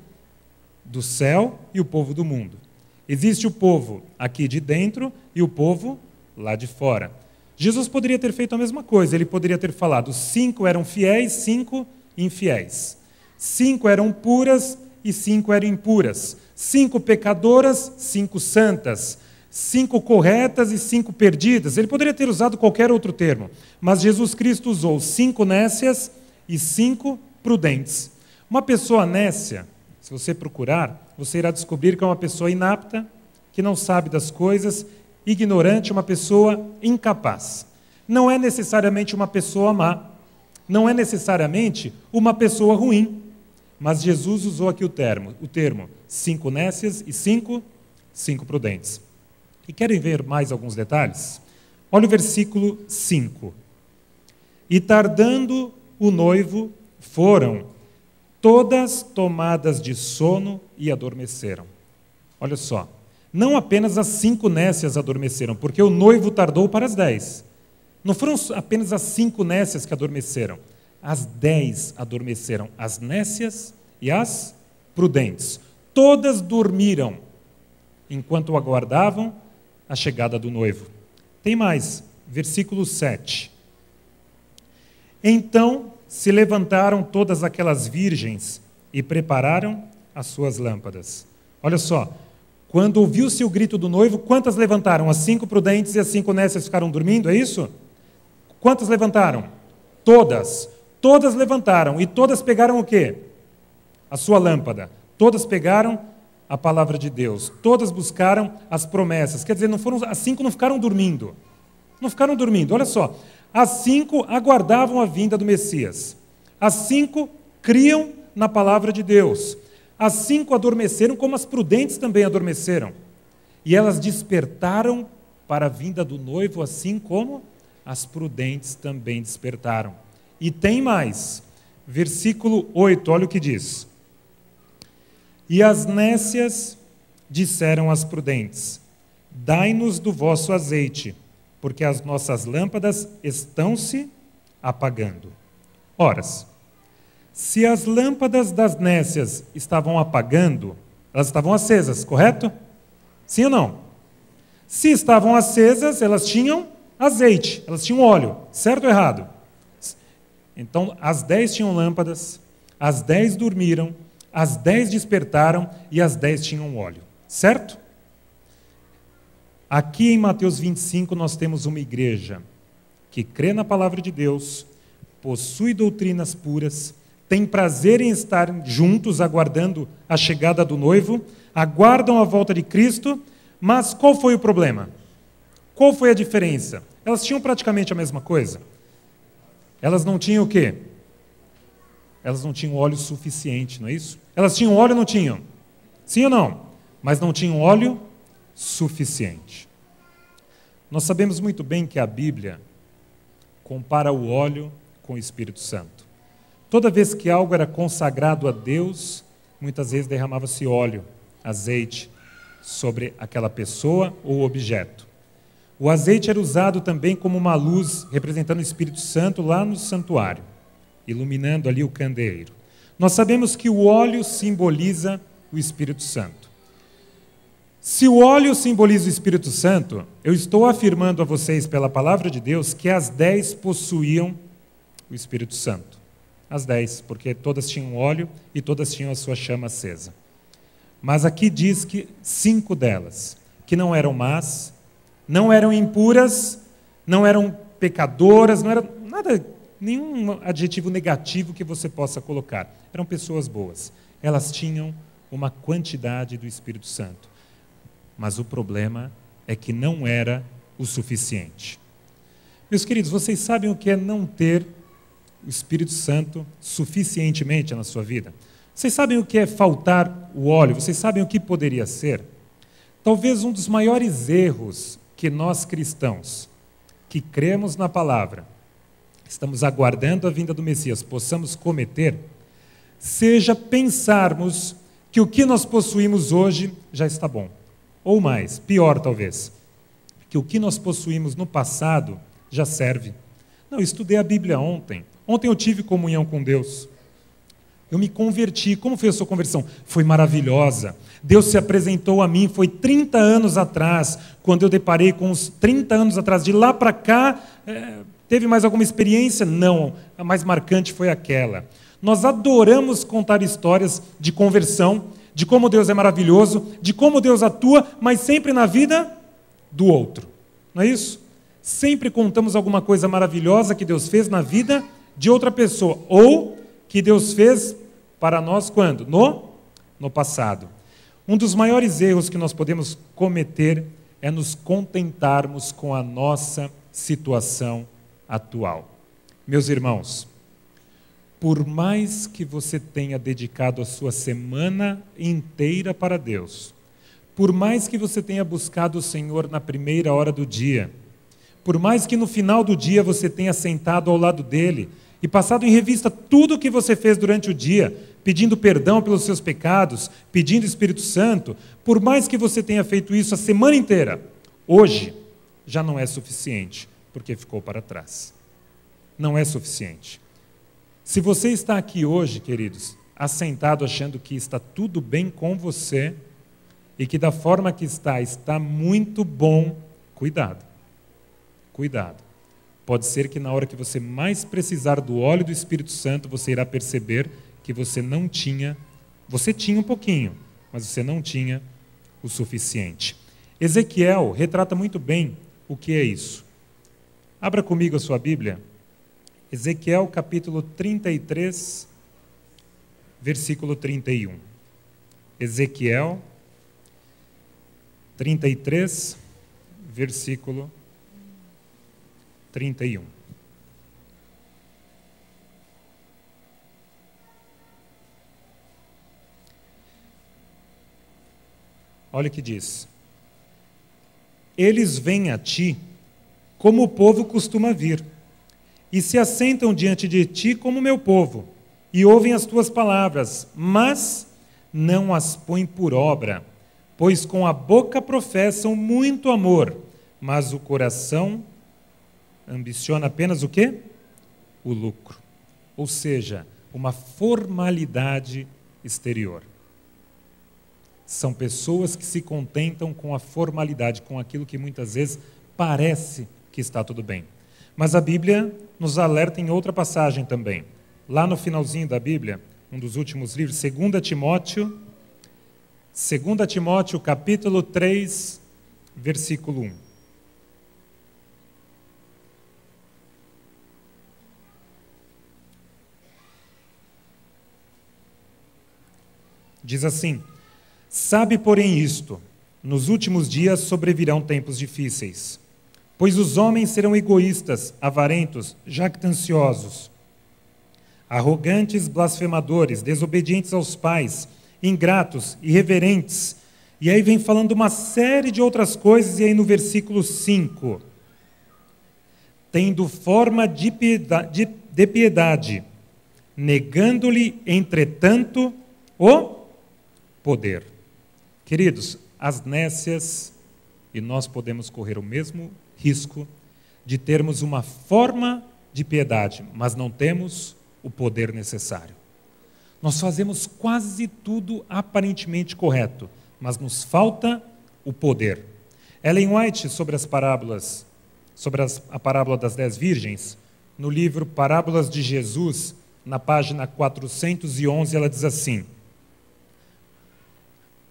do céu e o povo do mundo. Existe o povo aqui de dentro e o povo lá de fora. Jesus poderia ter feito a mesma coisa, ele poderia ter falado, 5 eram fiéis, 5 infiéis. 5 eram puras e 5 eram impuras. 5 pecadoras, 5 santas. 5 corretas e 5 perdidas. Ele poderia ter usado qualquer outro termo, mas Jesus Cristo usou 5 nécias e 5 prudentes. Uma pessoa nécia, se você procurar, você irá descobrir que é uma pessoa inapta, que não sabe das coisas, ignorante, uma pessoa incapaz. Não é necessariamente uma pessoa má, não é necessariamente uma pessoa ruim, mas Jesus usou aqui o termo 5 nécias e 5 prudentes. E querem ver mais alguns detalhes? Olha o versículo 5. E tardando o noivo, foram todas tomadas de sono e adormeceram. Olha só, não apenas as 5 nécias adormeceram, porque o noivo tardou para as 10. Não foram apenas as 5 nécias que adormeceram, as 10 adormeceram, as nécias e as prudentes. Todas dormiram enquanto aguardavam a chegada do noivo. Tem mais, versículo 7. Então se levantaram todas aquelas virgens e prepararam as suas lâmpadas. Olha só, quando ouviu-se o grito do noivo, quantas levantaram? As 5 prudentes e as 5 nécias ficaram dormindo, é isso? Quantas levantaram? Todas. Todas levantaram e todas pegaram o quê? A sua lâmpada. Todas pegaram a palavra de Deus. Todas buscaram as promessas. Quer dizer, as 5 não ficaram dormindo. Não ficaram dormindo. Olha só. As 5 aguardavam a vinda do Messias. As 5 criam na palavra de Deus. As 5 adormeceram como as prudentes também adormeceram. E elas despertaram para a vinda do noivo, assim como as prudentes também despertaram. E tem mais. Versículo 8, olha o que diz. E as nécias disseram às prudentes, dai-nos do vosso azeite, porque as nossas lâmpadas estão se apagando. Ora, se as lâmpadas das nécias estavam apagando, elas estavam acesas, correto? Sim ou não? Se estavam acesas, elas tinham azeite, elas tinham óleo, certo ou errado? Então, as 10 tinham lâmpadas, as 10 dormiram, as 10 despertaram e as 10 tinham óleo, certo? Aqui em Mateus 25 nós temos uma igreja que crê na palavra de Deus, possui doutrinas puras, tem prazer em estar juntos aguardando a chegada do noivo, aguardam a volta de Cristo, mas qual foi o problema? Qual foi a diferença? Elas tinham praticamente a mesma coisa. Elas não tinham o quê? Elas não tinham óleo suficiente, não é isso? Elas tinham óleo ou não tinham? Sim ou não? Mas não tinham óleo suficiente. Nós sabemos muito bem que a Bíblia compara o óleo com o Espírito Santo. Toda vez que algo era consagrado a Deus, muitas vezes derramava-se óleo, azeite, sobre aquela pessoa ou objeto. O azeite era usado também como uma luz, representando o Espírito Santo lá no santuário, iluminando ali o candeeiro. Nós sabemos que o óleo simboliza o Espírito Santo. Se o óleo simboliza o Espírito Santo, eu estou afirmando a vocês pela palavra de Deus que as 10 possuíam o Espírito Santo. As 10, porque todas tinham óleo e todas tinham a sua chama acesa. Mas aqui diz que 5 delas, que não eram más, não eram impuras, não eram pecadoras, não era nada, nenhum adjetivo negativo que você possa colocar. Eram pessoas boas. Elas tinham uma quantidade do Espírito Santo. Mas o problema é que não era o suficiente. Meus queridos, vocês sabem o que é não ter o Espírito Santo suficientemente na sua vida? Vocês sabem o que é faltar o óleo? Vocês sabem o que poderia ser? Talvez um dos maiores erros que nós cristãos, que cremos na palavra, estamos aguardando a vinda do Messias, possamos cometer, seja pensarmos que o que nós possuímos hoje já está bom. Ou mais, pior talvez, que o que nós possuímos no passado já serve. Não, eu estudei a Bíblia ontem. Ontem eu tive comunhão com Deus. Eu me converti. Como foi a sua conversão? Foi maravilhosa. Deus se apresentou a mim, foi 30 anos atrás, quando eu deparei com os 30 anos atrás. De lá para cá, teve mais alguma experiência? Não, a mais marcante foi aquela. Nós adoramos contar histórias de conversão, de como Deus é maravilhoso, de como Deus atua, mas sempre na vida do outro. Não é isso? Sempre contamos alguma coisa maravilhosa que Deus fez na vida de outra pessoa, ou que Deus fez para nós quando? No passado. Um dos maiores erros que nós podemos cometer é nos contentarmos com a nossa situação atual. Meus irmãos, por mais que você tenha dedicado a sua semana inteira para Deus, por mais que você tenha buscado o Senhor na primeira hora do dia, por mais que no final do dia você tenha sentado ao lado dele e passado em revista tudo o que você fez durante o dia, pedindo perdão pelos seus pecados, pedindo o Espírito Santo, por mais que você tenha feito isso a semana inteira, hoje já não é suficiente, porque ficou para trás. Não é suficiente. Se você está aqui hoje, queridos, assentado achando que está tudo bem com você e que da forma que está muito bom, cuidado. Cuidado. Pode ser que na hora que você mais precisar do óleo do Espírito Santo, você irá perceber que você tinha um pouquinho, mas você não tinha o suficiente. Ezequiel retrata muito bem o que é isso. Abra comigo a sua Bíblia. Ezequiel capítulo 33, versículo 31. Ezequiel 33, versículo 31. Olha o que diz. Eles vêm a ti como o povo costuma vir, e se assentam diante de ti como meu povo, e ouvem as tuas palavras, mas não as põem por obra, pois com a boca professam muito amor, mas o coração ambiciona apenas o quê? O lucro. Ou seja, uma formalidade exterior. São pessoas que se contentam com a formalidade, com aquilo que muitas vezes parece que está tudo bem. Mas a Bíblia nos alerta em outra passagem também. Lá no finalzinho da Bíblia, um dos últimos livros, 2 Timóteo, capítulo 3, versículo 1. Diz assim: sabe, porém, isto: nos últimos dias sobrevirão tempos difíceis, pois os homens serão egoístas, avarentos, jactanciosos, arrogantes, blasfemadores, desobedientes aos pais, ingratos, irreverentes. E aí vem falando uma série de outras coisas, e aí no versículo 5, tendo forma de piedade, negando-lhe, entretanto, o poder. Queridos, as nécias, e nós podemos correr o mesmo risco de termos uma forma de piedade, mas não temos o poder necessário. Nós fazemos quase tudo aparentemente correto, mas nos falta o poder. Ellen White, sobre as parábolas, a parábola das 10 virgens, no livro Parábolas de Jesus, na página 411, ela diz assim: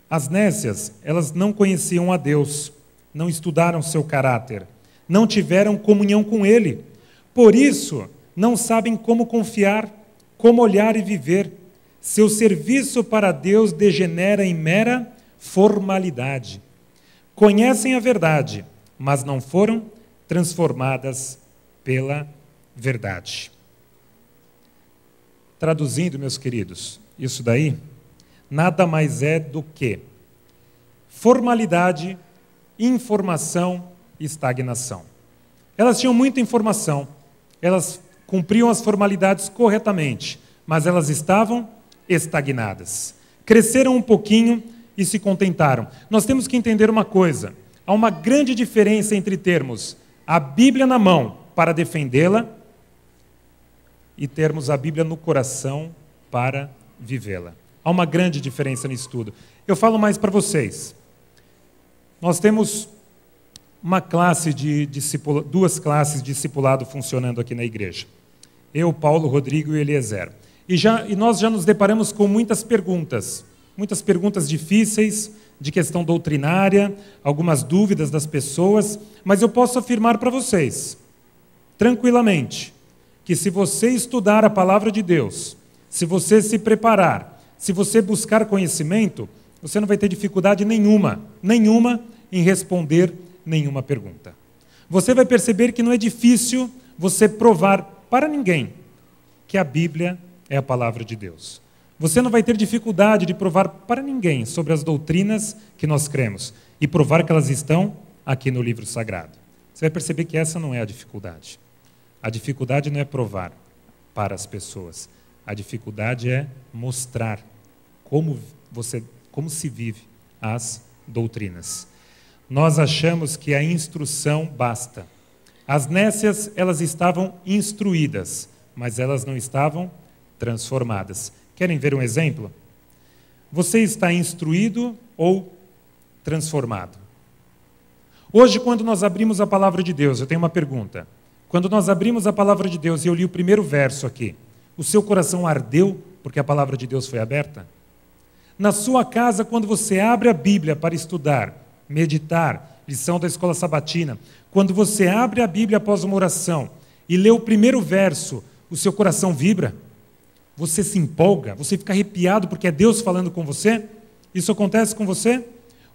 as nécias, elas não conheciam a Deus, não estudaram seu caráter, não tiveram comunhão com Ele. Por isso, não sabem como confiar, como olhar e viver. Seu serviço para Deus degenera em mera formalidade. Conhecem a verdade, mas não foram transformadas pela verdade. Traduzindo, meus queridos, isso daí nada mais é do que formalidade, informação e estagnação. Elas tinham muita informação, elas cumpriam as formalidades corretamente, mas elas estavam estagnadas. Cresceram um pouquinho e se contentaram. Nós temos que entender uma coisa: há uma grande diferença entre termos a Bíblia na mão para defendê-la e termos a Bíblia no coração para vivê-la. Há uma grande diferença nisso tudo. Eu falo mais para vocês. Nós temos uma classe de discipulado, 2 classes de discipulado funcionando aqui na igreja. Eu, Paulo, Rodrigo e Eliezer. E nós já nos deparamos com muitas perguntas difíceis, de questão doutrinária, algumas dúvidas das pessoas, mas eu posso afirmar para vocês, tranquilamente, que se você estudar a palavra de Deus, se você se preparar, se você buscar conhecimento, você não vai ter dificuldade nenhuma em responder nenhuma pergunta. Você vai perceber que não é difícil você provar para ninguém que a Bíblia é a palavra de Deus. Você não vai ter dificuldade de provar para ninguém sobre as doutrinas que nós cremos e provar que elas estão aqui no livro sagrado. Você vai perceber que essa não é a dificuldade. A dificuldade não é provar para as pessoas. A dificuldade é mostrar como se vive as doutrinas. Nós achamos que a instrução basta. As nécias, elas estavam instruídas, mas elas não estavam transformadas. Querem ver um exemplo? Você está instruído ou transformado? Hoje, quando nós abrimos a palavra de Deus, eu tenho uma pergunta. Quando nós abrimos a palavra de Deus e eu li o primeiro verso aqui, o seu coração ardeu porque a palavra de Deus foi aberta? Na sua casa, quando você abre a Bíblia para estudar, meditar, lição da escola sabatina, quando você abre a Bíblia após uma oração e lê o primeiro verso, o seu coração vibra? Você se empolga? Você fica arrepiado porque é Deus falando com você? Isso acontece com você?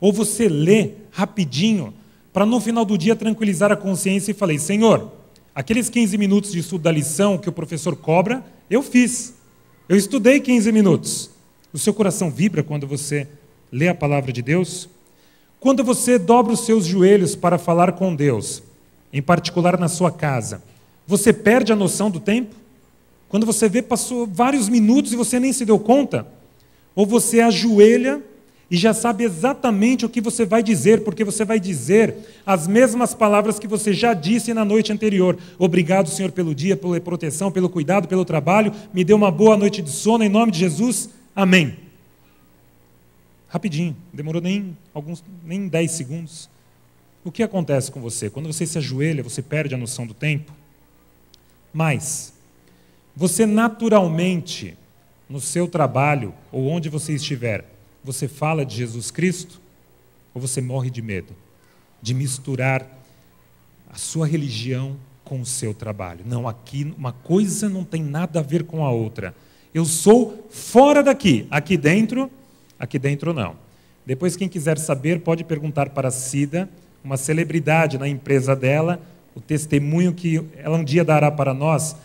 Ou você lê rapidinho para no final do dia tranquilizar a consciência e falei: Senhor, aqueles 15 minutos de estudo da lição que o professor cobra, eu fiz. Eu estudei 15 minutos. O seu coração vibra quando você lê a palavra de Deus? Quando você dobra os seus joelhos para falar com Deus, em particular na sua casa, você perde a noção do tempo? Quando você vê, passou vários minutos e você nem se deu conta? Ou você ajoelha e já sabe exatamente o que você vai dizer, porque você vai dizer as mesmas palavras que você já disse na noite anterior. Obrigado, Senhor, pelo dia, pela proteção, pelo cuidado, pelo trabalho. Me dê uma boa noite de sono, em nome de Jesus. Amém. Rapidinho, demorou nem 10 segundos. O que acontece com você? Quando você se ajoelha, você perde a noção do tempo? Mas você naturalmente, no seu trabalho ou onde você estiver, você fala de Jesus Cristo? Ou você morre de medo de misturar a sua religião com o seu trabalho? Não, aqui uma coisa não tem nada a ver com a outra. Eu sou fora daqui. Aqui dentro, Aqui dentro não. Depois, quem quiser saber, pode perguntar para a Cida, uma celebridade na empresa dela, o testemunho que ela um dia dará para nós.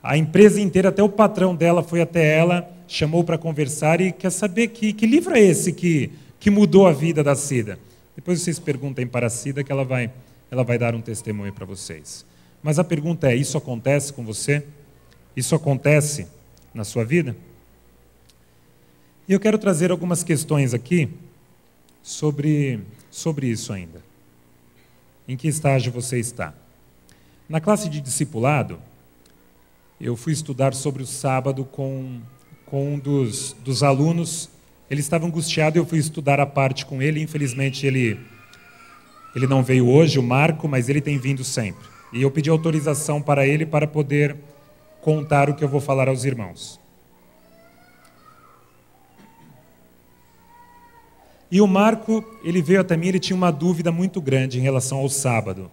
A empresa inteira, até o patrão dela foi até ela, chamou para conversar e quer saber que livro é esse que mudou a vida da Cida. Depois vocês perguntem para a Cida que ela vai dar um testemunho para vocês. Mas a pergunta é, isso acontece com você? Isso acontece na sua vida? E eu quero trazer algumas questões aqui sobre isso ainda. Em que estágio você está? Na classe de discipulado, eu fui estudar sobre o sábado com um dos alunos. Ele estava angustiado e eu fui estudar a parte com ele. Infelizmente, ele não veio hoje, o Marco, mas ele tem vindo sempre. E eu pedi autorização para ele para poder contar o que eu vou falar aos irmãos. E o Marco, ele veio até mim, ele tinha uma dúvida muito grande em relação ao sábado.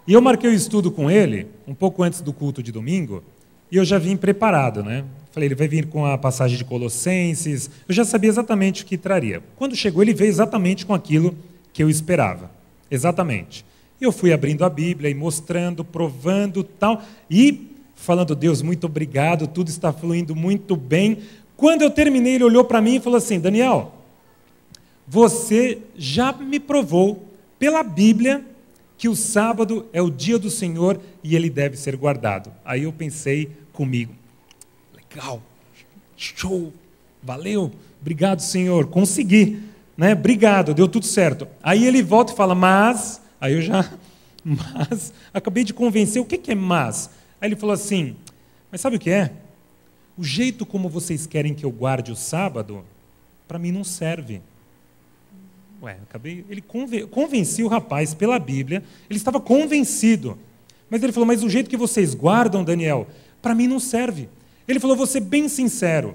E eu marquei o estudo com ele, um pouco antes do culto de domingo, e eu já vim preparado, né? Falei, ele vai vir com a passagem de Colossenses, eu já sabia exatamente o que traria. Quando chegou, ele veio exatamente com aquilo que eu esperava. Exatamente. E eu fui abrindo a Bíblia e mostrando, provando tal, e falando, Deus, muito obrigado, tudo está fluindo muito bem. Quando eu terminei, ele olhou para mim e falou assim, Daniel, você já me provou pela Bíblia que o sábado é o dia do Senhor e ele deve ser guardado. Aí eu pensei comigo, legal, show, valeu, obrigado, Senhor, consegui, né? Obrigado, deu tudo certo. Aí ele volta e fala, mas acabei de convencer, o que é mas? Aí ele falou assim, mas sabe o que é? O jeito como vocês querem que eu guarde o sábado, para mim não serve. Ele convencia o rapaz pela Bíblia, ele estava convencido. Mas ele falou, mas o jeito que vocês guardam, Daniel, para mim não serve. Ele falou, vou ser bem sincero,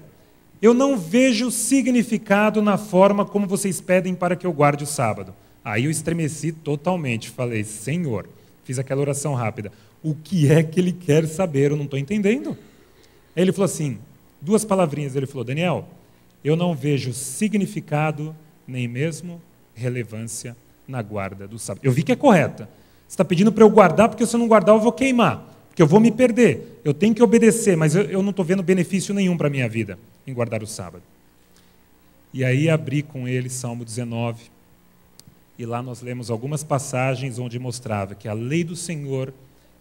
eu não vejo significado na forma como vocês pedem para que eu guarde o sábado. Aí eu estremeci totalmente, falei, Senhor, fiz aquela oração rápida, o que é que ele quer saber? Eu não estou entendendo. Aí ele falou assim, 2 palavrinhas, ele falou, Daniel, eu não vejo significado, nem mesmo relevância na guarda do sábado. Eu vi que é correta. Você está pedindo para eu guardar, porque se eu não guardar eu vou queimar, porque eu vou me perder. Eu tenho que obedecer, mas eu não estou vendo benefício nenhum para a minha vida em guardar o sábado. E aí abri com ele Salmo 19, e lá nós lemos algumas passagens onde mostrava que a lei do Senhor,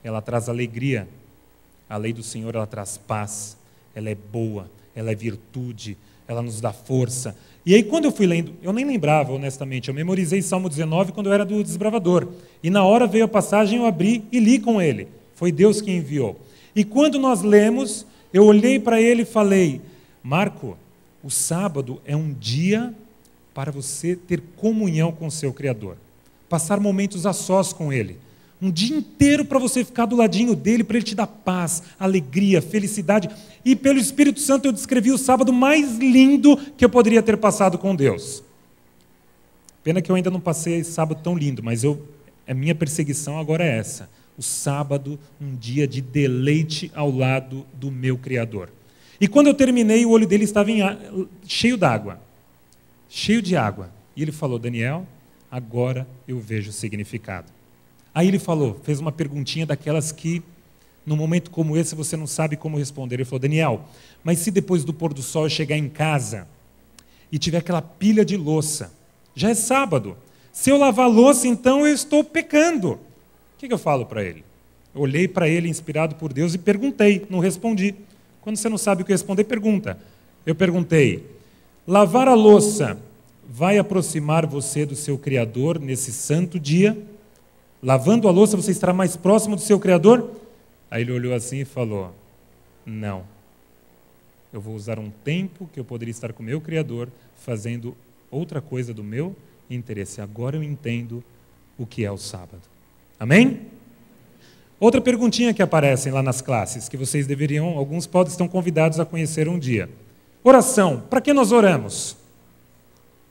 ela traz alegria, a lei do Senhor, ela traz paz, ela é boa, ela é virtude, ela nos dá força. E aí, quando eu fui lendo, eu nem lembrava, honestamente, eu memorizei Salmo 19 quando eu era do desbravador. E na hora veio a passagem, eu abri e li com ele. Foi Deus que enviou. E quando nós lemos, eu olhei para ele e falei, Marco, o sábado é um dia para você ter comunhão com o seu Criador. Passar momentos a sós com Ele. Um dia inteiro para você ficar do ladinho dele, para ele te dar paz, alegria, felicidade. E pelo Espírito Santo eu descrevi o sábado mais lindo que eu poderia ter passado com Deus. Pena que eu ainda não passei esse sábado tão lindo, mas a minha perseguição agora é essa. O sábado, um dia de deleite ao lado do meu Criador. E quando eu terminei, o olho dele estava cheio d'água. Cheio de água. E ele falou, Daniel, agora eu vejo o significado. Aí ele falou, fez uma perguntinha daquelas que, num momento como esse, você não sabe como responder. Ele falou, Daniel, mas se depois do pôr do sol eu chegar em casa e tiver aquela pilha de louça, já é sábado. Se eu lavar a louça, então eu estou pecando. O que eu falo para ele? Eu olhei para ele, inspirado por Deus, e perguntei, não respondi. Quando você não sabe o que responder, pergunta. Eu perguntei, lavar a louça vai aproximar você do seu Criador nesse santo dia? Lavando a louça, você estará mais próximo do seu Criador? Aí ele olhou assim e falou, não. Eu vou usar um tempo que eu poderia estar com o meu Criador fazendo outra coisa do meu interesse. Agora eu entendo o que é o sábado. Amém? Outra perguntinha que aparecem lá nas classes, que vocês deveriam, alguns estão convidados a conhecer um dia. Oração. Para que nós oramos?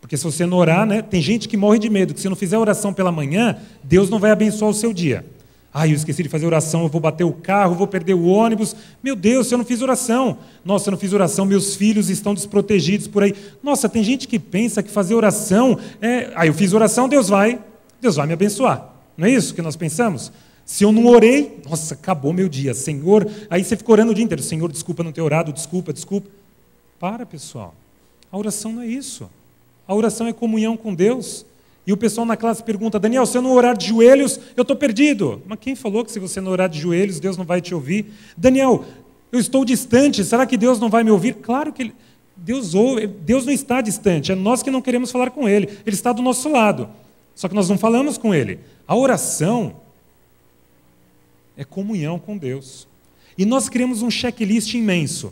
Porque se você não orar, né, tem gente que morre de medo, que se não fizer oração pela manhã, Deus não vai abençoar o seu dia. Ai, eu esqueci de fazer oração, eu vou bater o carro, eu vou perder o ônibus. Meu Deus, eu não fiz oração. Nossa, eu não fiz oração, meus filhos estão desprotegidos por aí. Nossa, tem gente que pensa que fazer oração é... eu fiz oração, Deus vai me abençoar. Não é isso que nós pensamos? Se eu não orei, nossa, acabou meu dia. Senhor, aí você fica orando o dia inteiro. Senhor, desculpa não ter orado, desculpa. Para, pessoal. A oração não é isso. A oração é comunhão com Deus. E o pessoal na classe pergunta, Daniel, se eu não orar de joelhos, eu estou perdido. Mas quem falou que se você não orar de joelhos, Deus não vai te ouvir? Daniel, eu estou distante, será que Deus não vai me ouvir? Claro que Deus ouve, Deus não está distante, é nós que não queremos falar com Ele. Ele está do nosso lado, só que nós não falamos com Ele. A oração é comunhão com Deus. E nós criamos um checklist imenso.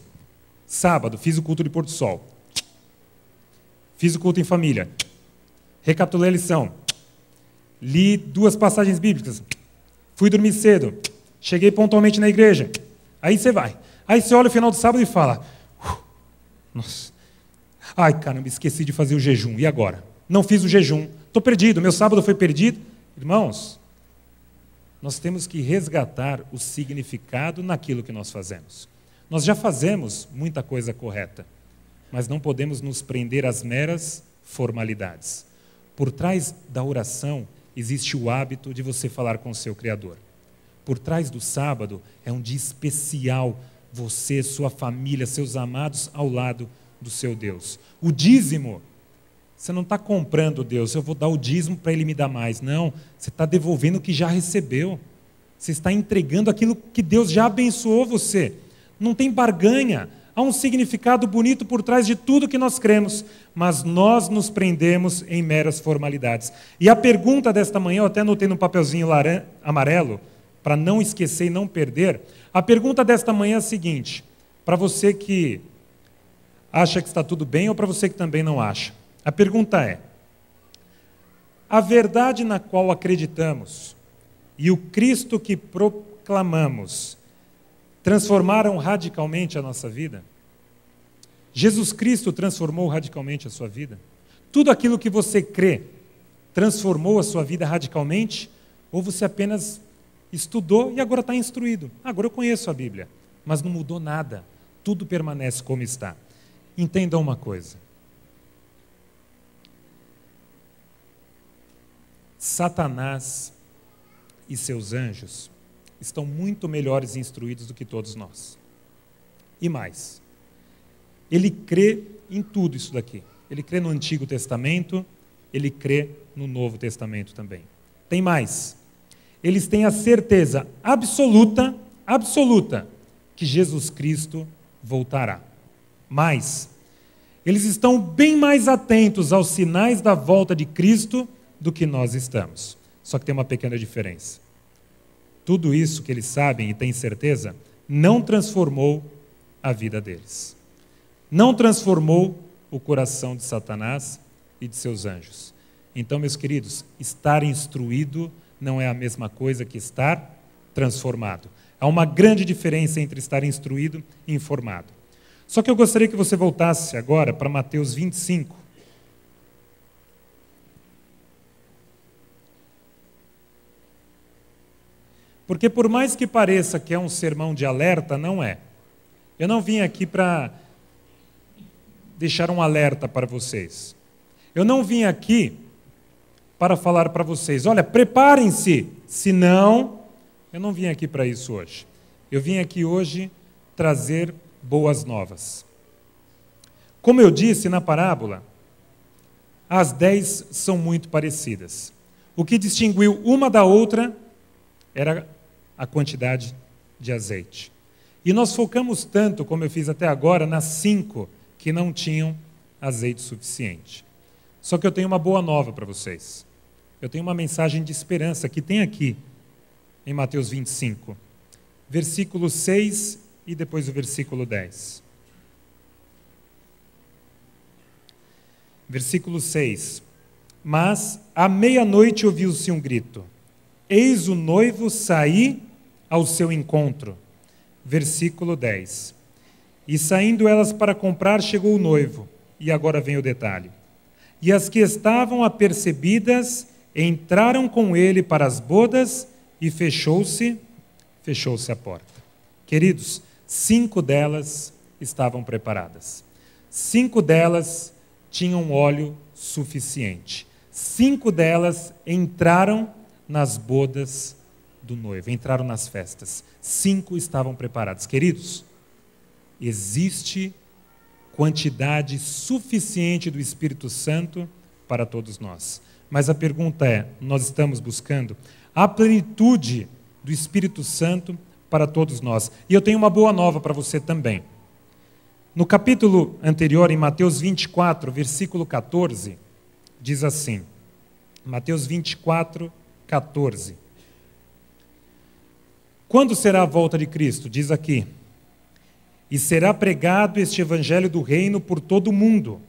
Sábado, fiz o culto de pôr do sol. Fiz o culto em família. Recapitulei a lição. Li 2 passagens bíblicas. Fui dormir cedo. Cheguei pontualmente na igreja. Aí você vai. Aí você olha o final do sábado e fala, nossa, ai caramba, esqueci de fazer o jejum. E agora? Não fiz o jejum. Estou perdido. Meu sábado foi perdido. Irmãos, nós temos que resgatar o significado naquilo que nós fazemos. Nós já fazemos muita coisa correta, mas não podemos nos prender às meras formalidades. Por trás da oração existe o hábito de você falar com o seu Criador. Por trás do sábado é um dia especial, você, sua família, seus amados ao lado do seu Deus. O dízimo, você não está comprando Deus, eu vou dar o dízimo para Ele me dar mais. Não, você está devolvendo o que já recebeu. Você está entregando aquilo que Deus já abençoou você. Não tem barganha. Há um significado bonito por trás de tudo que nós cremos, mas nós nos prendemos em meras formalidades. E a pergunta desta manhã, eu até anotei no papelzinho amarelo, para não esquecer e não perder, a pergunta desta manhã é a seguinte, para você que acha que está tudo bem ou para você que também não acha. A pergunta é, a verdade na qual acreditamos e o Cristo que proclamamos transformaram radicalmente a nossa vida? Jesus Cristo transformou radicalmente a sua vida? Tudo aquilo que você crê transformou a sua vida radicalmente? Ou você apenas estudou e agora está instruído? Agora eu conheço a Bíblia, mas não mudou nada. Tudo permanece como está. Entendam uma coisa. Satanás e seus anjos estão muito melhores instruídos do que todos nós. E mais, ele crê em tudo isso daqui. Ele crê no Antigo Testamento, ele crê no Novo Testamento também. Tem mais, eles têm a certeza absoluta, que Jesus Cristo voltará. Mas, eles estão bem mais atentos aos sinais da volta de Cristo do que nós estamos. Só que tem uma pequena diferença. Tudo isso que eles sabem e têm certeza não transformou a vida deles. Não transformou o coração de Satanás e de seus anjos. Então, meus queridos, estar instruído não é a mesma coisa que estar transformado. Há uma grande diferença entre estar instruído e informado. Só que eu gostaria que você voltasse agora para Mateus 25. Porque por mais que pareça que é um sermão de alerta, não é. Eu não vim aqui para deixar um alerta para vocês. Eu não vim aqui para falar para vocês, olha, preparem-se, senão... Eu não vim aqui para isso hoje. Eu vim aqui hoje trazer boas novas. Como eu disse na parábola, as 10 são muito parecidas. O que distinguiu uma da outra era a quantidade de azeite. E nós focamos tanto, como eu fiz até agora, nas 5 que não tinham azeite suficiente. Só que eu tenho uma boa nova para vocês. Eu tenho uma mensagem de esperança que tem aqui, em Mateus 25, versículo 6 e depois o versículo 10. Versículo 6. Mas à meia-noite ouviu-se um grito. Eis o noivo sair ao seu encontro. Versículo 10. E saindo elas para comprar, chegou o noivo. E agora vem o detalhe. E as que estavam apercebidas entraram com ele para as bodas e fechou-se a porta. Queridos, 5 delas estavam preparadas. 5 delas tinham óleo suficiente. 5 delas entraram nas bodas do noivo, entraram nas festas. 5 estavam preparadas. Queridos, existe quantidade suficiente do Espírito Santo para todos nós. Mas a pergunta é, nós estamos buscando a plenitude do Espírito Santo para todos nós. E eu tenho uma boa nova para você também. No capítulo anterior, em Mateus 24, versículo 14, diz assim, Mateus 24, 14. Quando será a volta de Cristo? Diz aqui, e será pregado este evangelho do reino por todo o mundo,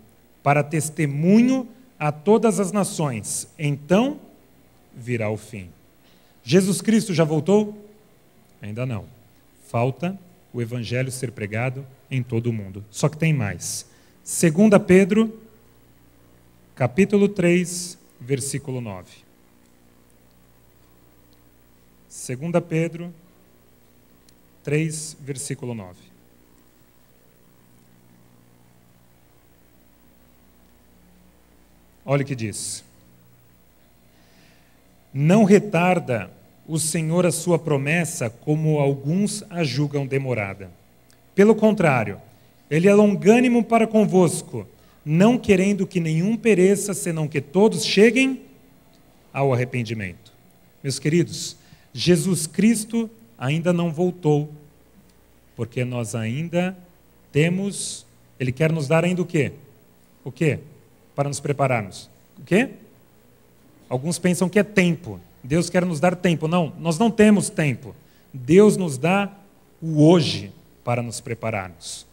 para testemunho a todas as nações. Então virá o fim. Jesus Cristo já voltou? Ainda não. Falta o evangelho ser pregado em todo o mundo. Só que tem mais. 2 Pedro, capítulo 3, versículo 9. 2 Pedro 3, versículo 9. Olha o que diz. Não retarda o Senhor a sua promessa, como alguns a julgam demorada. Pelo contrário, Ele é longânimo para convosco, não querendo que nenhum pereça, senão que todos cheguem ao arrependimento. Meus queridos, Jesus Cristo ainda não voltou, porque nós ainda temos, Ele quer nos dar ainda o quê? O quê? Para nos prepararmos. O quê? Alguns pensam que é tempo. Deus quer nos dar tempo. Não, nós não temos tempo. Deus nos dá o hoje para nos prepararmos.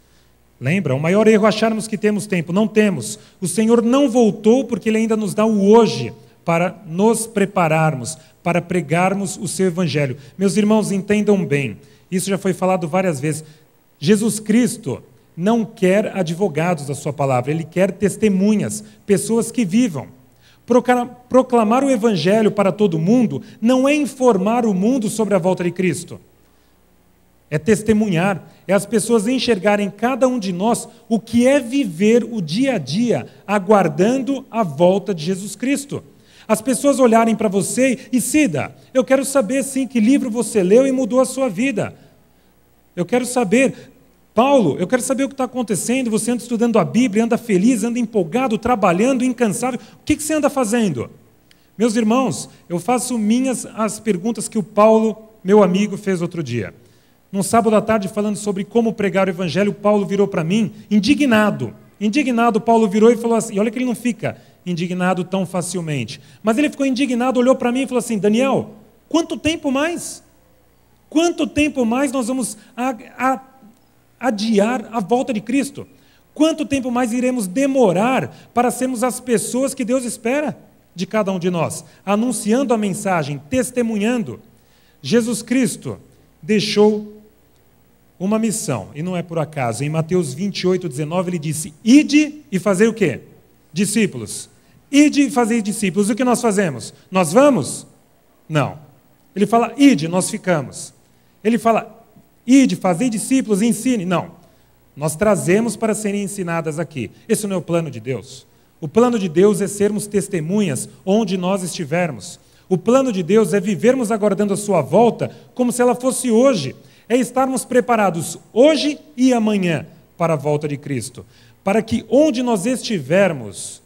Lembra? O maior erro é acharmos que temos tempo. Não temos. O Senhor não voltou porque Ele ainda nos dá o hoje para nos prepararmos, para pregarmos o seu evangelho. Meus irmãos, entendam bem. Isso já foi falado várias vezes. Jesus Cristo não quer advogados da sua palavra, Ele quer testemunhas, pessoas que vivam. Proclamar o evangelho para todo mundo não é informar o mundo sobre a volta de Cristo. É testemunhar, é as pessoas enxergarem cada um de nós o que é viver o dia a dia, aguardando a volta de Jesus Cristo. As pessoas olharem para você e, Cida, eu quero saber sim que livro você leu e mudou a sua vida. Eu quero saber... Paulo, eu quero saber o que está acontecendo, você anda estudando a Bíblia, anda feliz, anda empolgado, trabalhando, incansável, o que você anda fazendo? Meus irmãos, eu faço minhas as perguntas que o Paulo, meu amigo, fez outro dia. Num sábado à tarde, falando sobre como pregar o Evangelho, Paulo virou para mim, indignado. Indignado, Paulo virou e falou assim, e olha que ele não fica indignado tão facilmente, mas ele ficou indignado, olhou para mim e falou assim, Daniel, quanto tempo mais? Quanto tempo mais nós vamos adiar a volta de Cristo? Quanto tempo mais iremos demorar para sermos as pessoas que Deus espera de cada um de nós? Anunciando a mensagem, testemunhando. Jesus Cristo deixou uma missão, e não é por acaso. Em Mateus 28, 19, ele disse, ide e fazei o quê? Discípulos. Ide e fazei discípulos. O que nós fazemos? Nós vamos? Não. Ele fala, ide, nós ficamos. Ele fala, ide, fazei discípulos, ensine. Não. Nós trazemos para serem ensinadas aqui. Esse não é o plano de Deus. O plano de Deus é sermos testemunhas onde nós estivermos. O plano de Deus é vivermos aguardando a sua volta como se ela fosse hoje. É estarmos preparados hoje e amanhã para a volta de Cristo. Para que onde nós estivermos,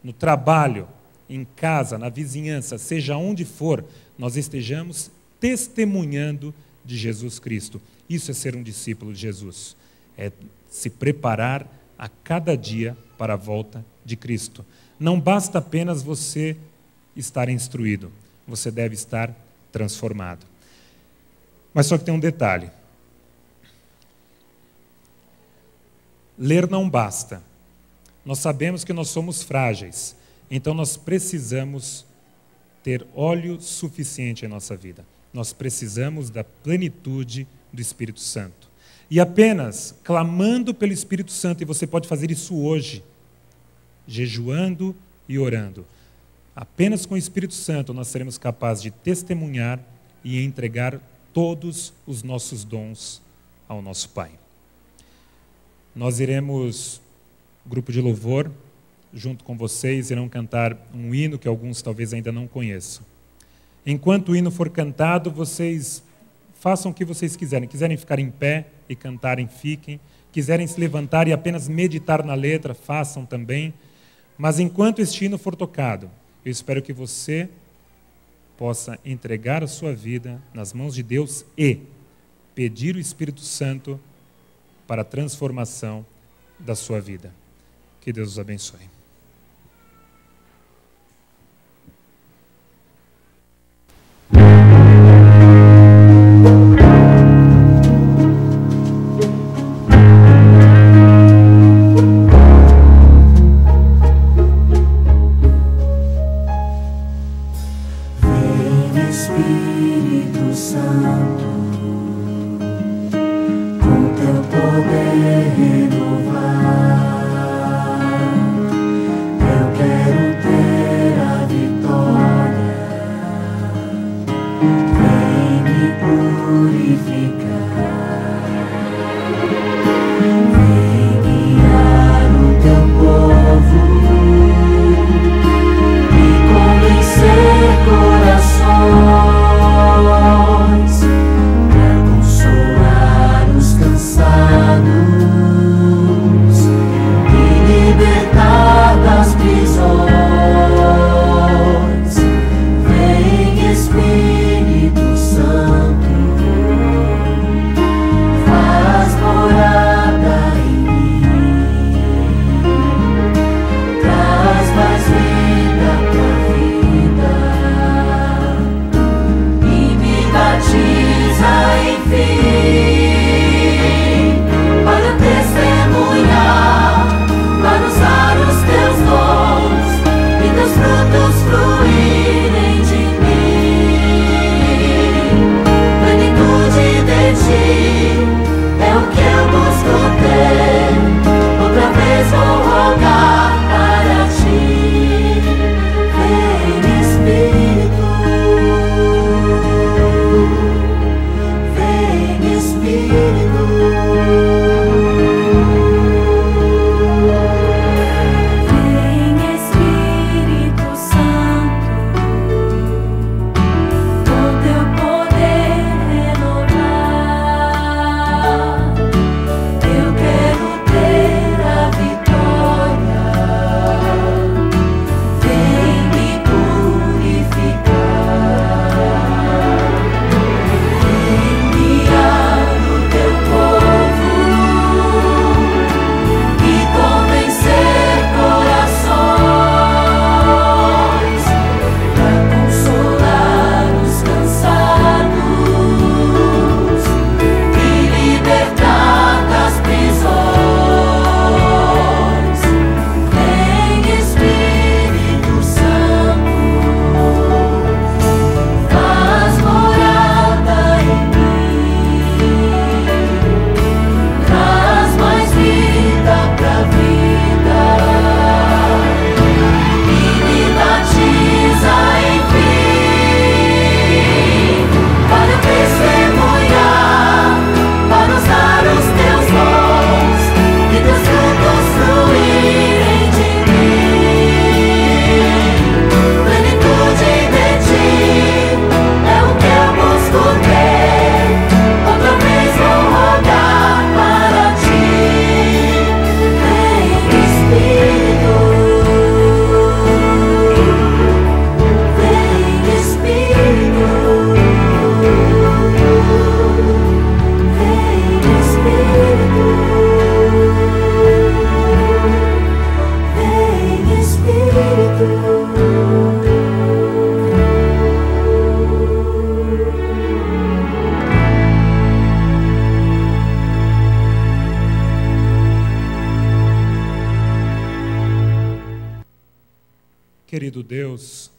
no trabalho, em casa, na vizinhança, seja onde for, nós estejamos testemunhando de Jesus Cristo. Isso é ser um discípulo de Jesus. É se preparar a cada dia para a volta de Cristo. Não basta apenas você estar instruído, você deve estar transformado. Mas só que tem um detalhe. Ler não basta. Nós sabemos que nós somos frágeis, então nós precisamos ter óleo suficiente em nossa vida. Nós precisamos da plenitude do Espírito Santo. E apenas clamando pelo Espírito Santo, e você pode fazer isso hoje, jejuando e orando. Apenas com o Espírito Santo nós seremos capazes de testemunhar e entregar todos os nossos dons ao nosso Pai. Nós iremos, grupo de louvor, junto com vocês, irão cantar um hino que alguns talvez ainda não conheçam. Enquanto o hino for cantado, vocês façam o que vocês quiserem. Quiserem ficar em pé e cantarem, fiquem. Quiserem se levantar e apenas meditar na letra, façam também. Mas enquanto este hino for tocado, eu espero que você possa entregar a sua vida nas mãos de Deus e pedir o Espírito Santo para a transformação da sua vida. Que Deus os abençoe. Espírito Santo, com teu poder renovar, eu quero ter a vitória. Vem me purificar, vem guiar o teu povo e convencer corações, para consolar os cansados e libertar das prisões. Vem Espírito Santo, faz morada em mim, traz mais vida pra vida e me batiza, enfim, para testemunhar, para usar os teus dons e teus frutos fluírem de mim. Plenitude de ti é o que eu busco ter. Outra vez vou rogar para ti. Vem Espírito, vem Espírito, vem Espírito Santo, com teu poder renovar. Eu quero ter a vitória. Vem me purificar, vem guiar o teu povo e convencer corações, para consolar os cansados e libertar das prisões. Vem Espírito Santo, faz morada em mim, traz mais vida pra vida e me batiza, enfim, para testemunhar, para usar os teus dons e teus frutos fluírem de mim. Plenitude de ti é o que eu busco ter. Outra vez vou rogar para ti. Vem Espírito, vem Espírito, vem Espírito, vem Espírito. Querido Deus,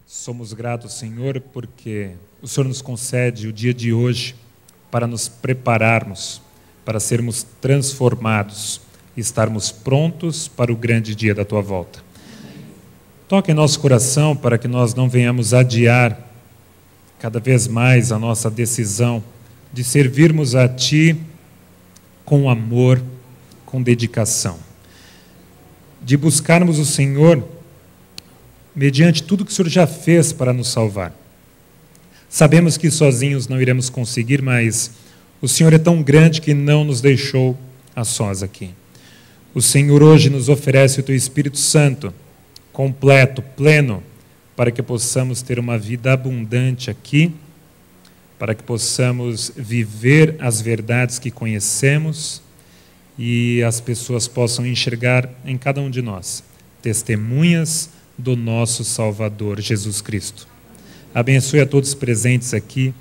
somos gratos, Senhor, porque o Senhor nos concede o dia de hoje para nos prepararmos, para sermos transformados e estarmos prontos para o grande dia da Tua volta. Toque em nosso coração para que nós não venhamos adiar cada vez mais a nossa decisão de servirmos a Ti com amor, com dedicação, de buscarmos o Senhor mediante tudo que o Senhor já fez para nos salvar. Sabemos que sozinhos não iremos conseguir, mas o Senhor é tão grande que não nos deixou a sós aqui. O Senhor hoje nos oferece o Teu Espírito Santo, completo, pleno, para que possamos ter uma vida abundante aqui, para que possamos viver as verdades que conhecemos e as pessoas possam enxergar em cada um de nós testemunhas do nosso Salvador, Jesus Cristo. Abençoe a todos presentes aqui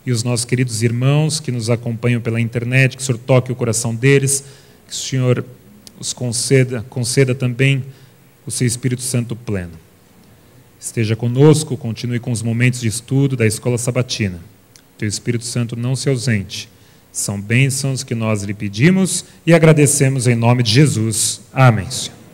e os nossos queridos irmãos que nos acompanham pela internet, que o Senhor toque o coração deles, que o Senhor os conceda também o Seu Espírito Santo pleno. Esteja conosco, continue com os momentos de estudo da Escola Sabatina. Teu Espírito Santo não se ausente. São bênçãos que nós lhe pedimos e agradecemos em nome de Jesus. Amém, Senhor.